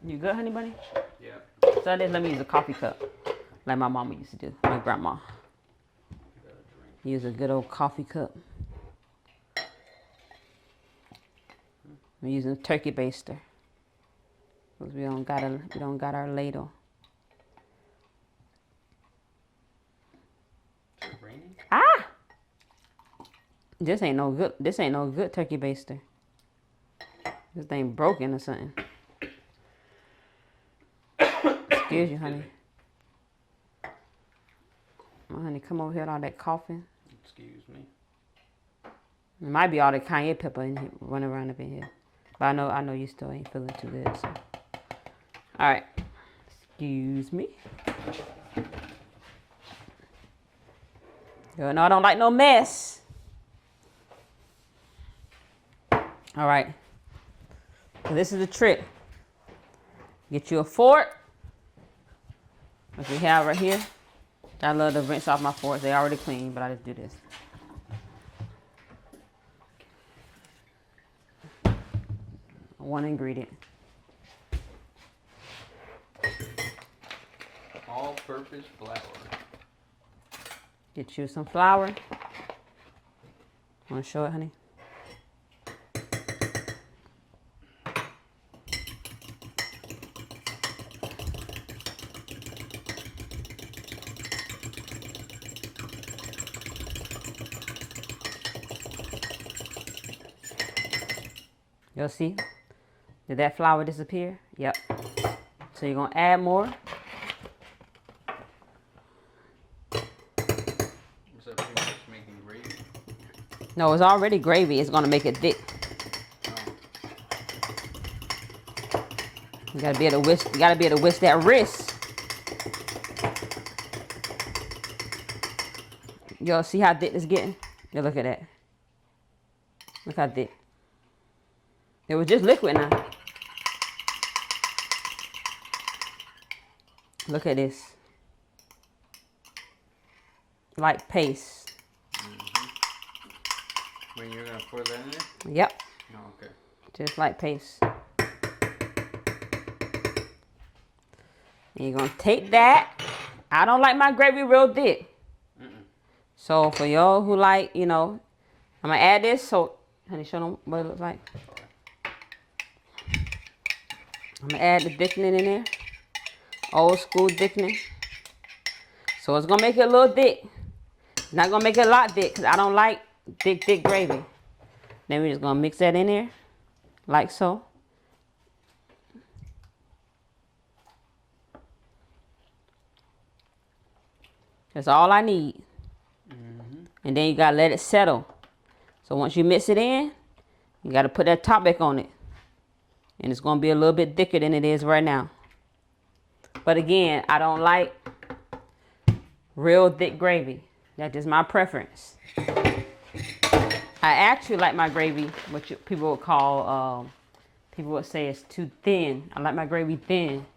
You good, honey bunny? Yeah. So this, let me use a coffee cup, like my mama used to do, my grandma. Use a good old coffee cup. I'm using a turkey baster because we don't got our ladle. Is it raining? Ah! This ain't no good. This ain't no good turkey baster. This thing broken or something. Excuse you, honey. My honey, come over here with all that coughing. Excuse me. It might be all the cayenne pepper in here, running around up in here. But I know you still ain't feeling too good. So. All right. Excuse me. Yo, no, I don't like no mess. All right. So this is the trick. Get you a fork. Like we have right here. I love to rinse off my forks. They already clean, but I just do this. One ingredient. All-purpose flour. Get you some flour. Want to show it, honey? You'll see. Did that flour disappear? Yep. So you're going to add more. Is that pretty much making gravy? No, it's already gravy. It's going to make it thick. Oh. You got to be able to whisk. You got to be able to whisk that wrist. Y'all see how thick it's getting? Yeah, look at that. Look how thick. It was just liquid now. Look at this. Like paste. Mm-hmm. When you're going to pour that in there? Yep. Oh, okay. Just like paste. And you're going to take that. I don't like my gravy real thick. So for y'all who like, you know, I'm going to add this. So, honey, show them what it looks like. I'm going to add the thickening in there. Old school thickening. So it's going to make it a little thick. It's not going to make it a lot thick because I don't like thick gravy. Then we're just going to mix that in there like so. That's all I need. Mm-hmm. And then you got to let it settle. So once you mix it in, you got to put that top back on it. And it's going to be a little bit thicker than it is right now. But again, I don't like real thick gravy. That's just my preference. I actually like my gravy, what people would call, people would say it's too thin. I like my gravy thin.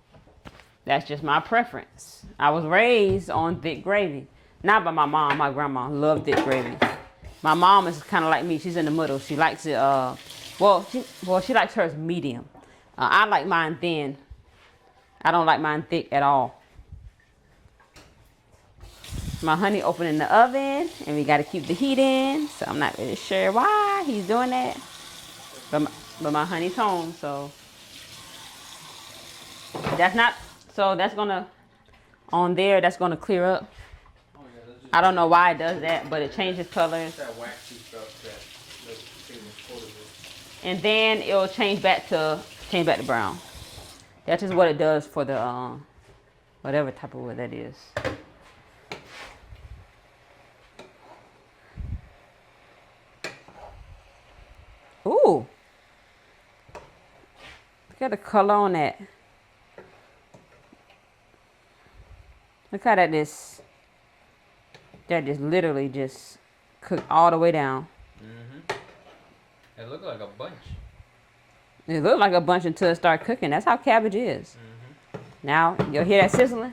That's just my preference. I was raised on thick gravy. Not by my mom, my grandma loved thick gravy. My mom is kind of like me. She's in the middle. She likes it, she likes hers medium. I like mine thin. I don't like mine thick at all. My honey opened in the oven, and we got to keep the heat in. So I'm not really sure why he's doing that. But my honey's home, so that's not. So that's gonna on there. That's gonna clear up. Oh, yeah, I don't know why it does that, but it changes colors. That waxy stuff that thing was full of it. And then it'll change back to brown. That's just what it does for the whatever type of wood that is. Ooh. Look at the color on that. Look how that just literally just cooked all the way down. Mm-hmm. It looked like a bunch. It looked like a bunch until it started cooking. That's how cabbage is. Mm-hmm. Now, you'll hear that sizzling?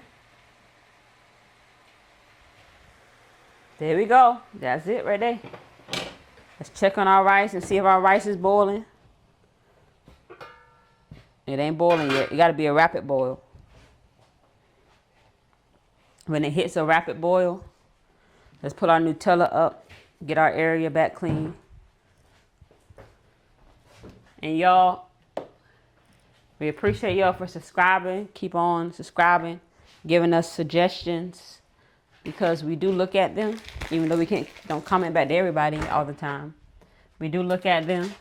There we go. That's it right there. Let's check on our rice and see if our rice is boiling. It ain't boiling yet. It got to be a rapid boil. When it hits a rapid boil, let's put our Nutella up, get our area back clean. And y'all, we appreciate y'all for subscribing. Keep on subscribing, giving us suggestions. because we do look at them, even though we don't comment back to everybody all the time. We do look at them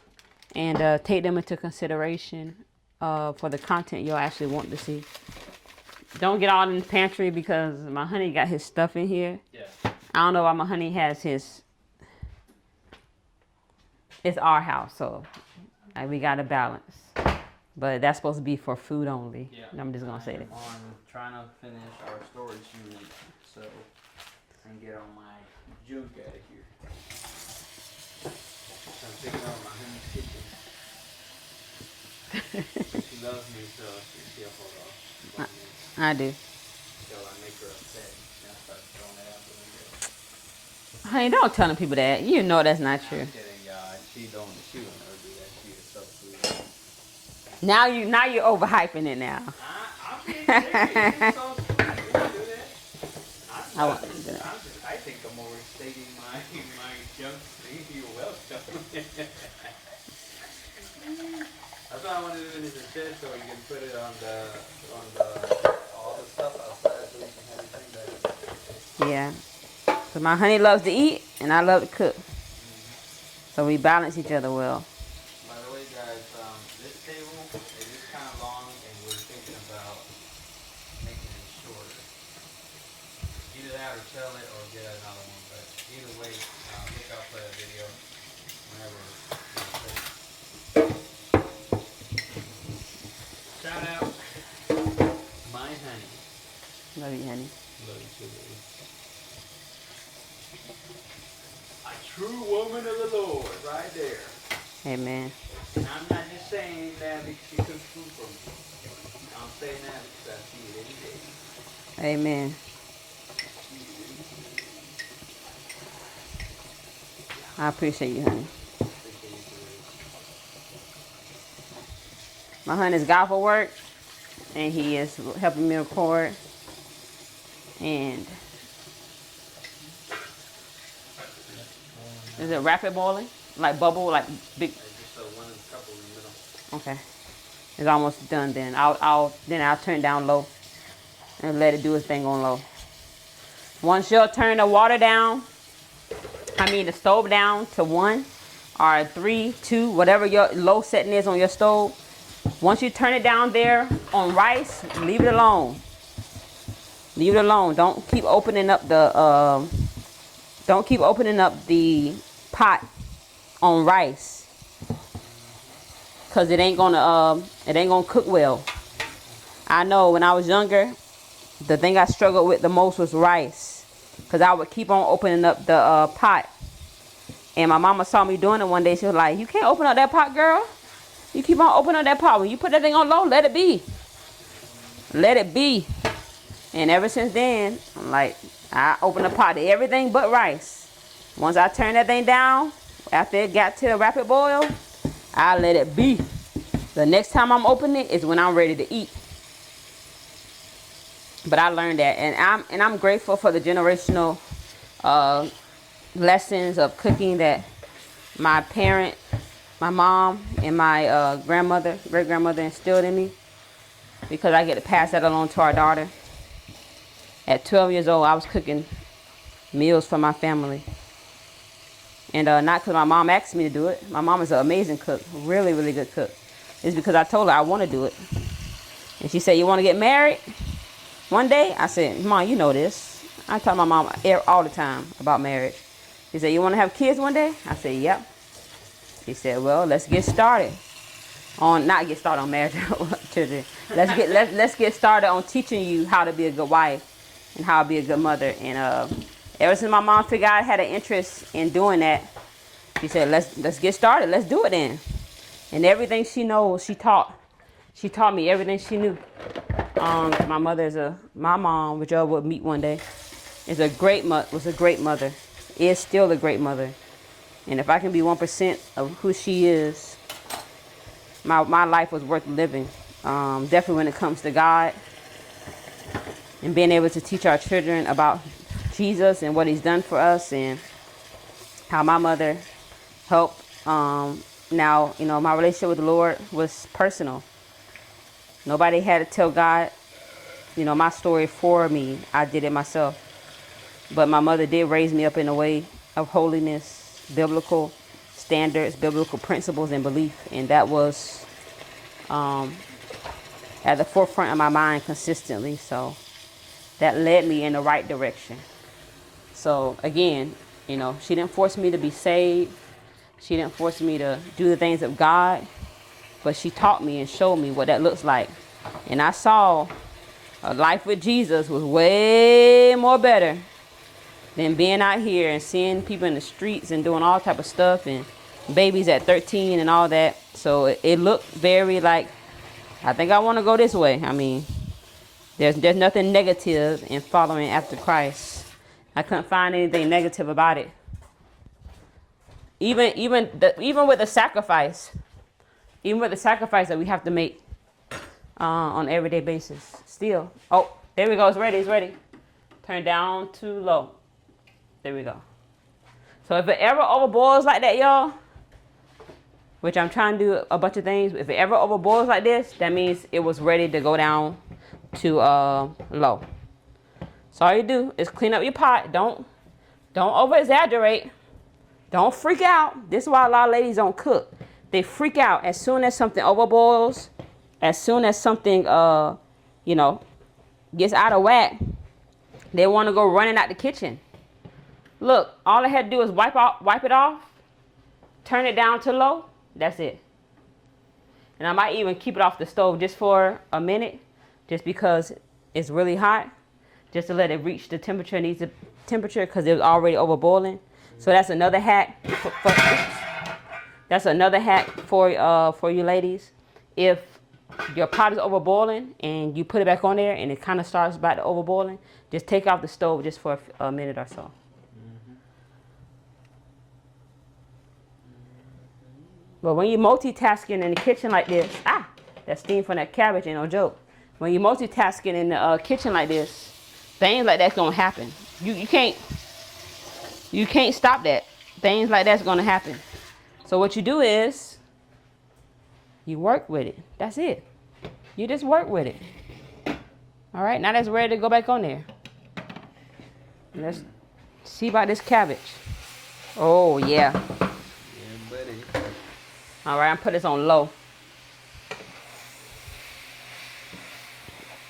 and take them into consideration for the content you'll actually want to see. Don't get all in the pantry because my honey got his stuff in here. Yeah. I don't know why my honey has his. It's our house, so we got to balance. But that's supposed to be for food only. Yeah. I'm just gonna say that. I'm trying to finish our storage unit, so I can get all my junk out of here. So I'm picking up my honey's kitchen. She loves me, so she'll hold off. I do. So I make her upset, and I start throwing it out the window. Honey, don't tell people that. You know that's not true. I'm kidding, y'all. She will never do that. She is so sweet. Now you're overhyping it now. I'm being serious. She's so sweet. You won't do that. I think I'm overstating my junk thing. You're welcome. That's why I want to do it in the shed so you can put it on all the stuff outside so you can have everything better. Yeah. So my honey loves to eat and I love to cook. So we balance each other well. By the way, guys, this table is kind of long and we're thinking about making it shorter. Either that or sell it or get another one. But either way, look out for that video whenever. Shout out my honey. Love you, honey. Love you too, baby. A true woman of the Lord, right there. Amen. And I'm not just saying that because she cooks food for me. I'm saying that because I see it every day. Amen. I appreciate you, honey. My honey's got for work, and he is helping me record. And is it rapid boiling? Like bubble, like big? Just one couple in the middle. Okay, it's almost done. Then I'll turn it down low and let it do its thing on low. Once you'll turn the water down, the stove down to 1 or 3, 2, whatever your low setting is on your stove. Once you turn it down there on rice, leave it alone. Leave it alone. Don't keep opening up the pot on rice, cause it ain't gonna cook well. I know when I was younger, the thing I struggled with the most was rice, cause I would keep on opening up the pot, and my mama saw me doing it one day. She was like, "You can't open up that pot, girl. You keep on opening up that pot. When you put that thing on low, let it be. Let it be." And ever since then, I'm like, I open the pot to everything but rice. Once I turn that thing down, after it got to a rapid boil, I let it be. The next time I'm opening it is when I'm ready to eat. But I learned that, and I'm grateful for the generational lessons of cooking that my parent, my mom, and my great grandmother instilled in me, because I get to pass that along to our daughter. At 12 years old, I was cooking meals for my family. And not because my mom asked me to do it. My mom is an amazing cook, really, really good cook. It's because I told her I want to do it. And she said, "You want to get married one day?" I said, "Mom, you know this." I tell my mom all the time about marriage. She said, "You want to have kids one day?" I said, "Yep." She said, "Well, let's get started on marriage, children. Let's get started on teaching you how to be a good wife and how to be a good mother." And ever since my mom figured I had an interest in doing that, she said, let's get started. Let's do it then. And everything she knows, she taught me everything she knew. My mom, which y'all will meet one day, was a great mother, is still a great mother. And if I can be 1% of who she is, my life was worth living. Definitely when it comes to God and being able to teach our children about Jesus and what he's done for us, and how my mother helped. Now, my relationship with the Lord was personal. Nobody had to tell God, my story for me. I did it myself. but my mother did raise me up in a way of holiness, biblical standards, biblical principles, and belief. And that was at the forefront of my mind consistently. So that led me in the right direction. So again, you know, she didn't force me to be saved. She didn't force me to do the things of God, but she taught me and showed me what that looks like. And I saw a life with Jesus was way more better than being out here and seeing people in the streets and doing all type of stuff and babies at 13 and all that. So it looked very like, I think I want to go this way. I mean, there's nothing negative in following after Christ. I couldn't find anything negative about it. Even with the sacrifice, that we have to make on an everyday basis. Still, oh, there we go. It's ready. It's ready. Turn down to low. There we go. So if it ever overboils like that, y'all, which I'm trying to do a bunch of things. If it ever overboils like this, that means it was ready to go down to low. So all you do is clean up your pot. Don't over exaggerate. Don't freak out. This is why a lot of ladies don't cook. They freak out as soon as something overboils, as soon as something gets out of whack. They want to go running out the kitchen. Look, all I had to do is wipe it off, turn it down to low. That's it. And I might even keep it off the stove just for a minute, just because it's really hot, just to let it reach the temperature it needs the temperature, because it was already overboiling. So that's another hack. That's another hack for you ladies. If your pot is overboiling and you put it back on there and it kind of starts about to overboiling, just take off the stove just for a minute or so. But when you're multitasking in the kitchen like this, that steam from that cabbage ain't no joke. When you're multitasking in the kitchen like this, things like that's gonna happen. You can't stop that. Things like that's gonna happen. So what you do is you work with it. That's it. You just work with it. All right, now that's ready to go back on there. Let's see about this cabbage. Oh yeah. Buddy. All right, I'm put this on low.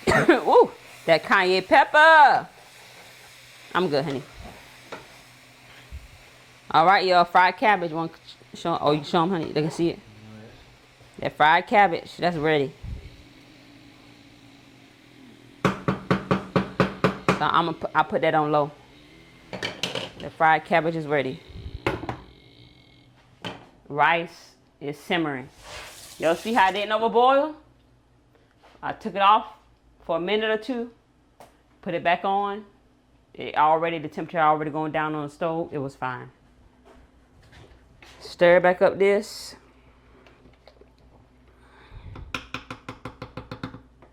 Ooh, that cayenne pepper. I'm good, honey. All right, y'all, fried cabbage. You show them, honey. They can see it. That fried cabbage, that's ready. So I put that on low. The fried cabbage is ready. Rice is simmering. Y'all see how it didn't overboil? I took it off for a minute or two, put it back on. The temperature already going down on the stove. It was fine. Stir back up this.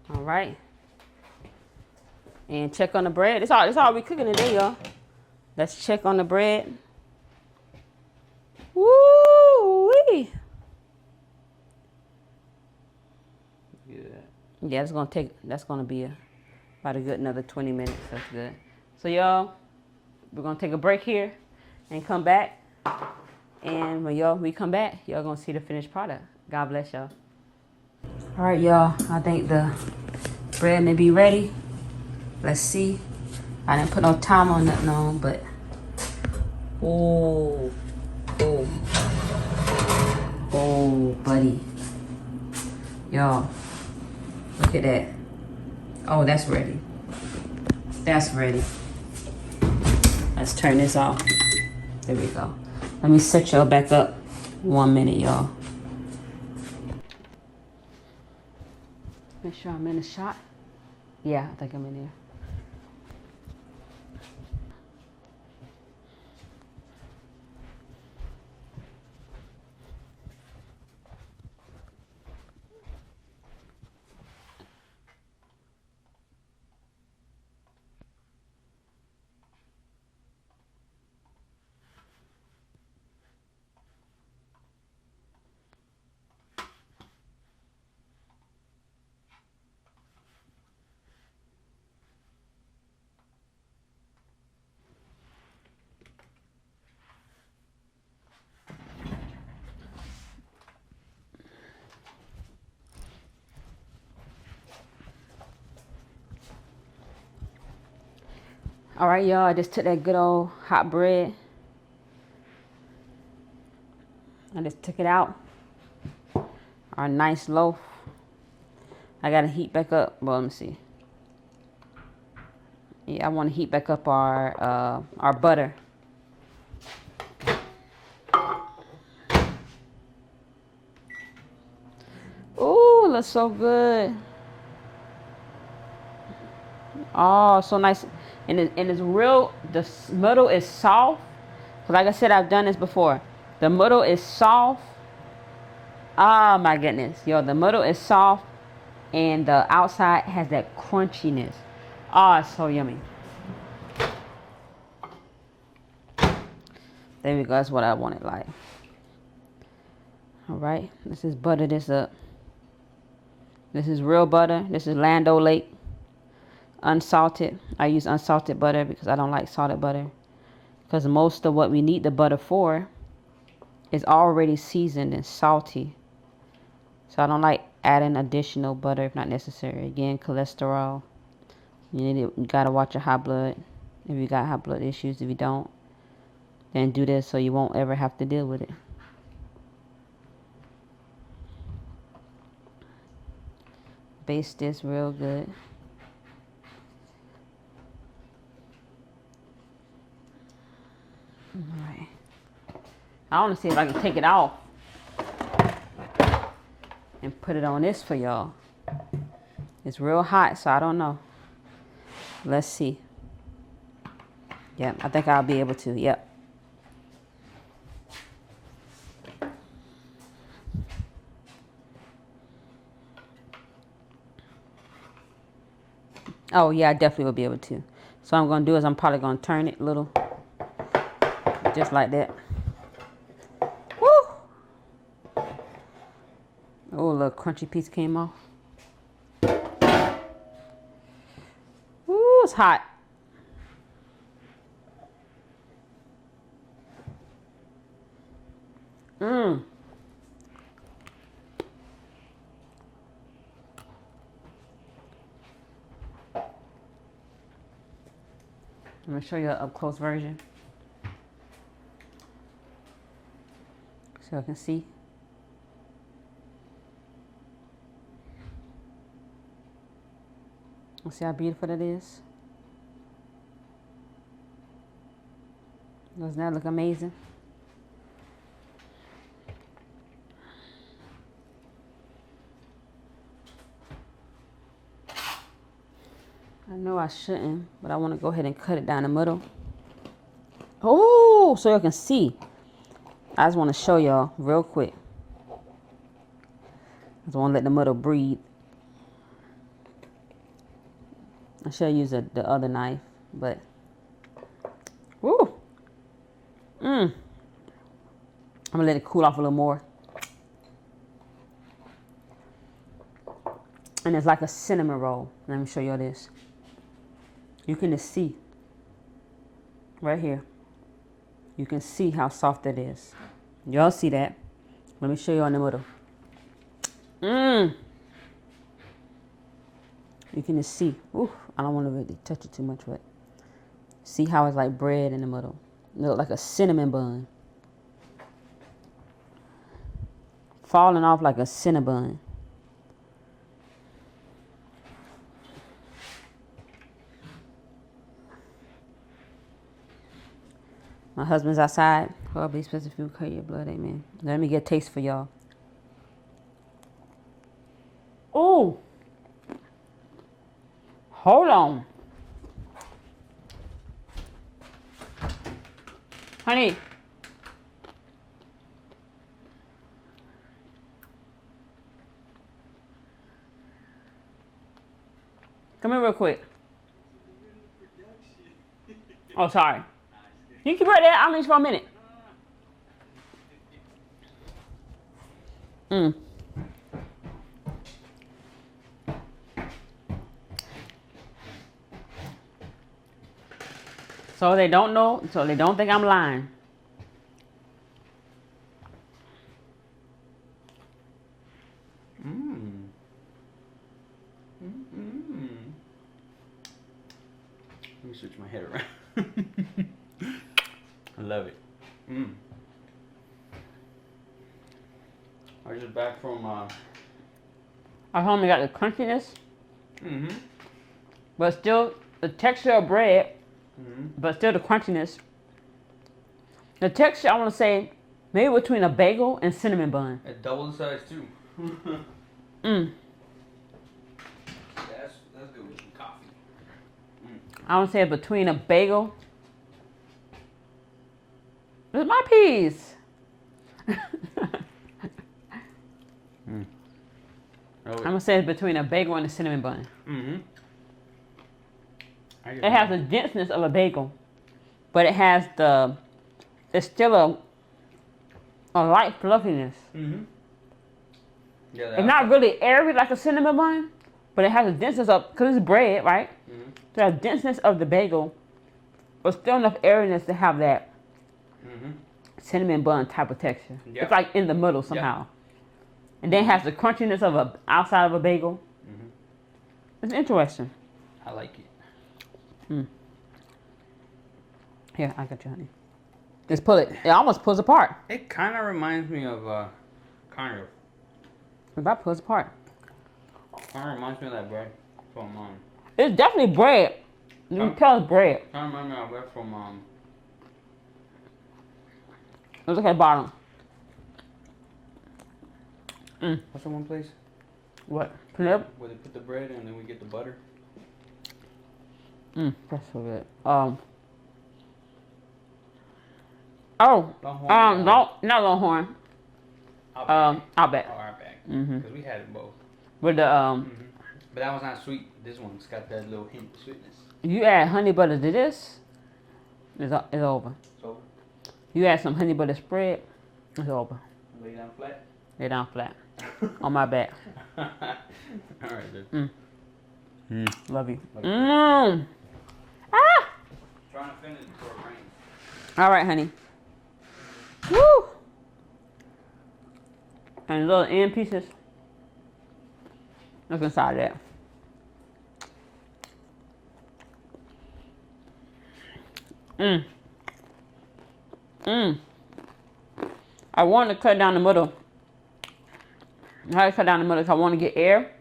All right. And check on the bread. That's all we cooking today, y'all. Let's check on the bread. Woo-wee. Yeah, that's gonna be about a good another 20 minutes. That's good. So y'all, we're gonna take a break here and come back. And when we come back, y'all gonna see the finished product. God bless y'all. All right, y'all. I think the bread may be ready. Let's see. I didn't put no time on nothing on, but oh, buddy, y'all. Look at that. Oh, that's ready. That's ready. Let's turn this off. There we go. Let me set y'all back up 1 minute, y'all. Make sure I'm in the shot. Yeah, I think I'm in there. All right, y'all. I just took that good old hot bread. I just took it out. Our nice loaf. I gotta heat back up. Well, let me see. Yeah, I want to heat back up our butter. Ooh, it looks so good. Oh, so nice. And it's real, the middle is soft. Cause like I said, I've done this before. The middle is soft. Oh my goodness. Yo, the middle is soft. And the outside has that crunchiness. Oh, it's so yummy. There we go. That's what I want it like. All right. Let's just butter this up. This is real butter. This is Lando Lake. Unsalted. I use unsalted butter because I don't like salted butter. Because most of what we need the butter for is already seasoned and salty. So I don't like adding additional butter if not necessary. Again, cholesterol. You gotta watch your high blood. If you got high blood issues, if you don't, then do this so you won't ever have to deal with it. Baste this real good. Alright. I want to see if I can take it off and put it on this for y'all. It's real hot, so I don't know. Let's see. Yep, I think I'll be able to. Yep. Oh, yeah, I definitely will be able to. So what I'm going to do is I'm probably going to turn it a little. Just like that. Woo! Oh, a little crunchy piece came off. Ooh, it's hot. Mmm. I'm going to show you an up-close version. So I can see. See how beautiful that is? Doesn't that look amazing? I know I shouldn't, but I want to go ahead and cut it down the middle. Oh, so you can see. I just want to show y'all real quick. I just want to let the middle breathe. I should use the other knife, but woo. I'm gonna let it cool off a little more. And it's like a cinnamon roll. Let me show you this. You can just see right here. You can see how soft that is. Y'all see that? Let me show you on the middle. You can just see. Ooh, I don't want to really touch it too much, but see how it's like bread in the middle. It looks like a cinnamon bun. Falling off like a cinnabon. My husband's outside. Horribly expensive food, cut your blood, amen. Let me get a taste for y'all. Oh, hold on. Honey. Come here real quick. Oh, sorry. You keep right there. I'll leave for a minute. So they don't know, so they don't think I'm lying. me switch my head around. I love it. I was just back from I only got the crunchiness. But still the texture of bread. But still the crunchiness. The texture, I want to say, maybe between a bagel and cinnamon bun. It's double the size too. That's good with some coffee. I want to say between a bagel. There's my peas. I'm gonna say it's between a bagel and a cinnamon bun. It has the denseness of a bagel, but it has it's still a light fluffiness. Yeah, it's not really airy like a cinnamon bun, but it has the denseness of, because it's bread, right? So it has denseness of the bagel, but still enough airiness to have that cinnamon bun type of texture. Yep. It's like in the middle somehow. Yep. And then it has the crunchiness of a outside of a bagel. It's interesting. I like it. Here, I got you, honey. Just pull it. It almost pulls apart. It kind of reminds me of kind of. It about pulls apart. Kind of reminds me of that bread from It's definitely bread. You can tell it's bread. Kind of reminds me of bread from Let's look at the bottom. What's the one place? What? Where they put the bread and then we get the butter. That's so good. Longhorn. Not Longhorn. Outback. Outback. Because we had it both. With the But that one's not sweet. This one's got that little hint of sweetness. You add honey butter to this, it's over. It's over. You add some honey butter spread, it's over. Lay down flat. Lay down flat. On my back. Alright, dude. Love you. Trying to finish it before it rains. All right, honey. Woo! And little end pieces. Look inside that. I wanted to cut down the middle. I had to cut down the middle because I want to get air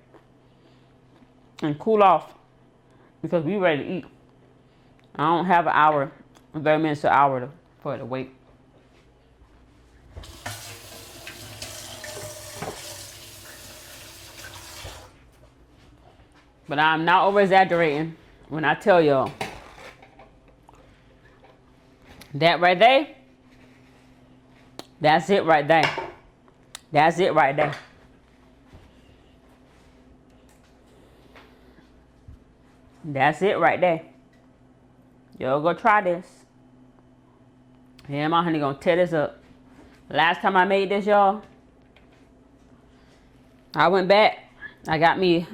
and cool off because we ready to eat. I don't have an hour, 30 minutes to an hour for it to wait. But I'm not over exaggerating when I tell y'all that right there, that's it right there. That's it right there. That's it right there. Y'all go try this. Yeah, my honey gonna tear this up. Last time I made this, y'all, I went back. I got me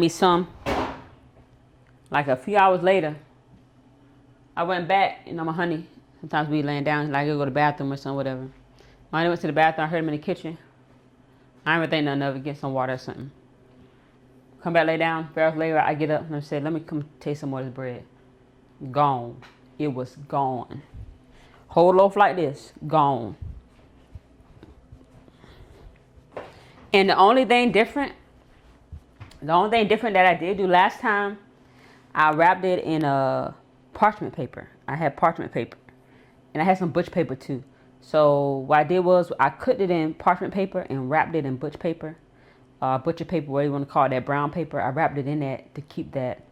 some. Like a few hours later, I went back. You know, my honey. Sometimes we laying down, like he'll go to the bathroom or something, whatever. When I went to the bathroom, I heard him in the kitchen. I didn't think nothing of it. Get some water or something. Come back, lay down. 3 hours later, I get up and I said, "Let me come taste some more of this bread." Gone. It was gone. Whole loaf like this, gone. And the only thing different that I did do last time, I wrapped it in a parchment paper. I had parchment paper. And I had some butch paper too. So what I did was I cooked it in parchment paper and wrapped it in butch paper. Butcher paper, whatever you want to call it, that brown paper. I wrapped it in that to keep it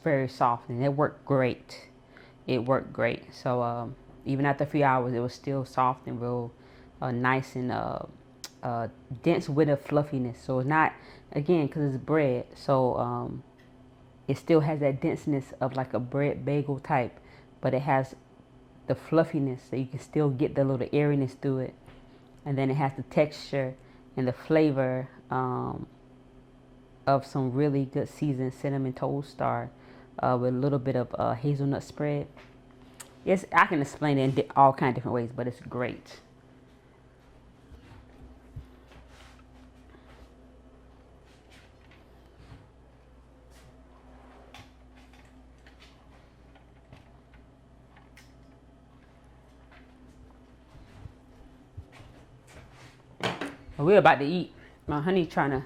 very soft, and it worked great. It worked great. So even after a few hours, it was still soft and real nice and dense with a fluffiness. So it's not, again, because it's bread, so it still has that denseness of like a bread bagel type, but it has the fluffiness, so you can still get the little airiness through it. And then it has the texture and the flavor of some really good seasoned cinnamon toast star with a little bit of hazelnut spread. Yes, I can explain it in all kinds of different ways, but it's great. But we're about to eat. My honey trying to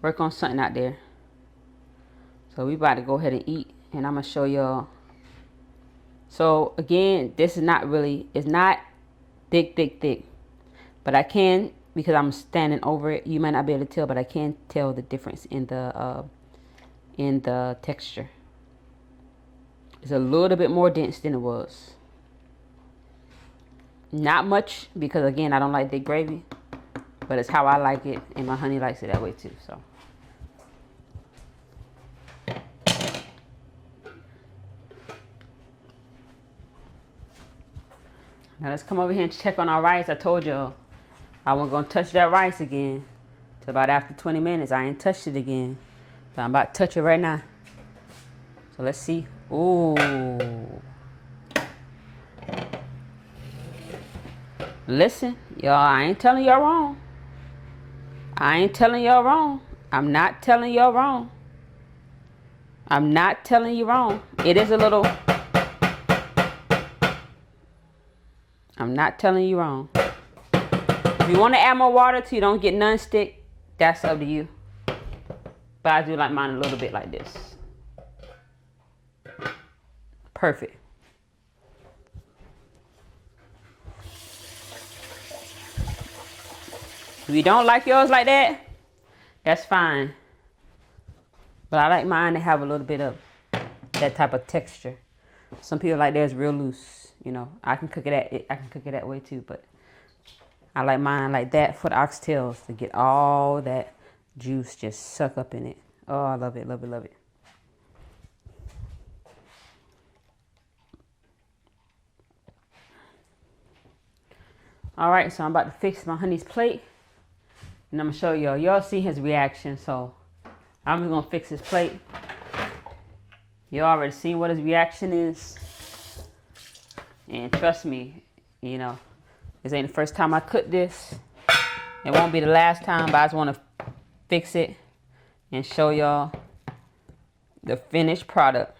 work on something out there. So we about to go ahead and eat. And I'm going to show y'all. So again, this is not really, it's not thick. But I can, because I'm standing over it, you might not be able to tell, but I can tell the difference in the texture. It's a little bit more dense than it was. Not much, because again, I don't like thick gravy, but it's how I like it, and my honey likes it that way too. So now let's come over here and check on our rice. I told y'all I wasn't gonna touch that rice again till about after 20 minutes. I ain't touched it again, but I'm about to touch it right now. So let's see. Ooh. Listen, y'all, I ain't telling y'all wrong. I ain't telling y'all wrong. I'm not telling y'all wrong. I'm not telling you wrong. It is a little... I'm not telling you wrong. If you want to add more water so you don't get non-stick, that's up to you. But I do like mine a little bit like this. Perfect. If you don't like yours like that, that's fine. But I like mine to have a little bit of that type of texture. Some people like theirs real loose. You know, I can cook it that way too, but I like mine like that for the oxtails to get all that juice just suck up in it. Oh, I love it, love it, love it. All right, so I'm about to fix my honey's plate, and I'm gonna show y'all. Y'all see his reaction, so I'm just gonna fix his plate. You already seen what his reaction is, and trust me, you know, this ain't the first time I cook this. It won't be the last time, but I just want to fix it and show y'all the finished product.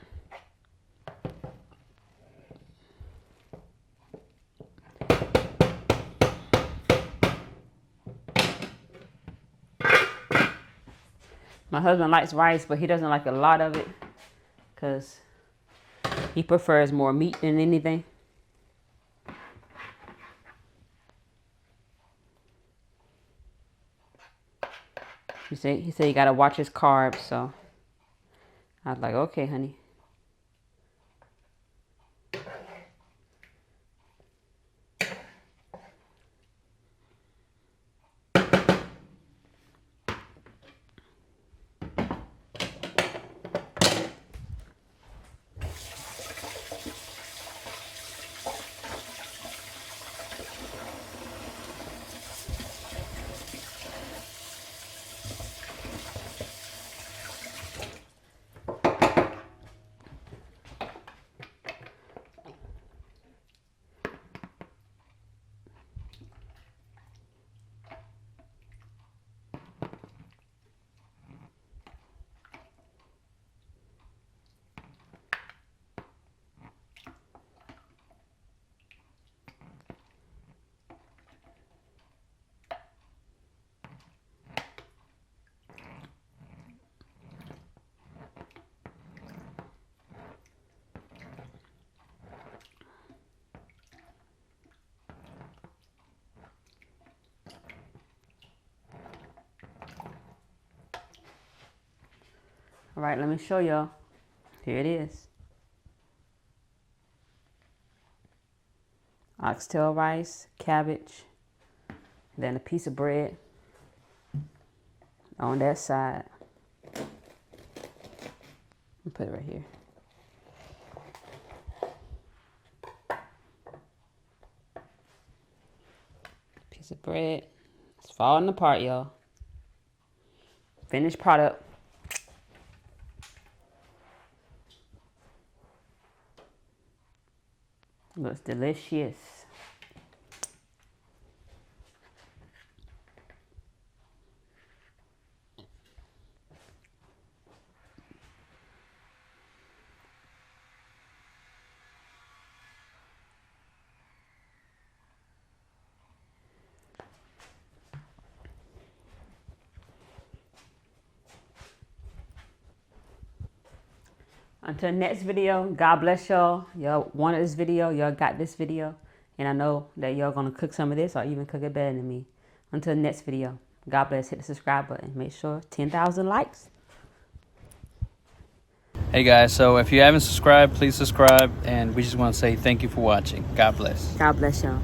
My husband likes rice, but he doesn't like a lot of it because he prefers more meat than anything. He said he got to watch his carbs, so I was like, okay, honey. All right, let me show y'all. Here it is. Oxtail rice, cabbage, then a piece of bread on that side. I'll put it right here. Piece of bread. It's falling apart, y'all. Finished product. Looks delicious. Until next video, God bless y'all. Y'all wanted this video. Y'all got this video. And I know that y'all going to cook some of this or even cook it better than me. Until next video, God bless. Hit the subscribe button. Make sure 10,000 likes. Hey guys, so if you haven't subscribed, please subscribe. And we just want to say thank you for watching. God bless. God bless y'all.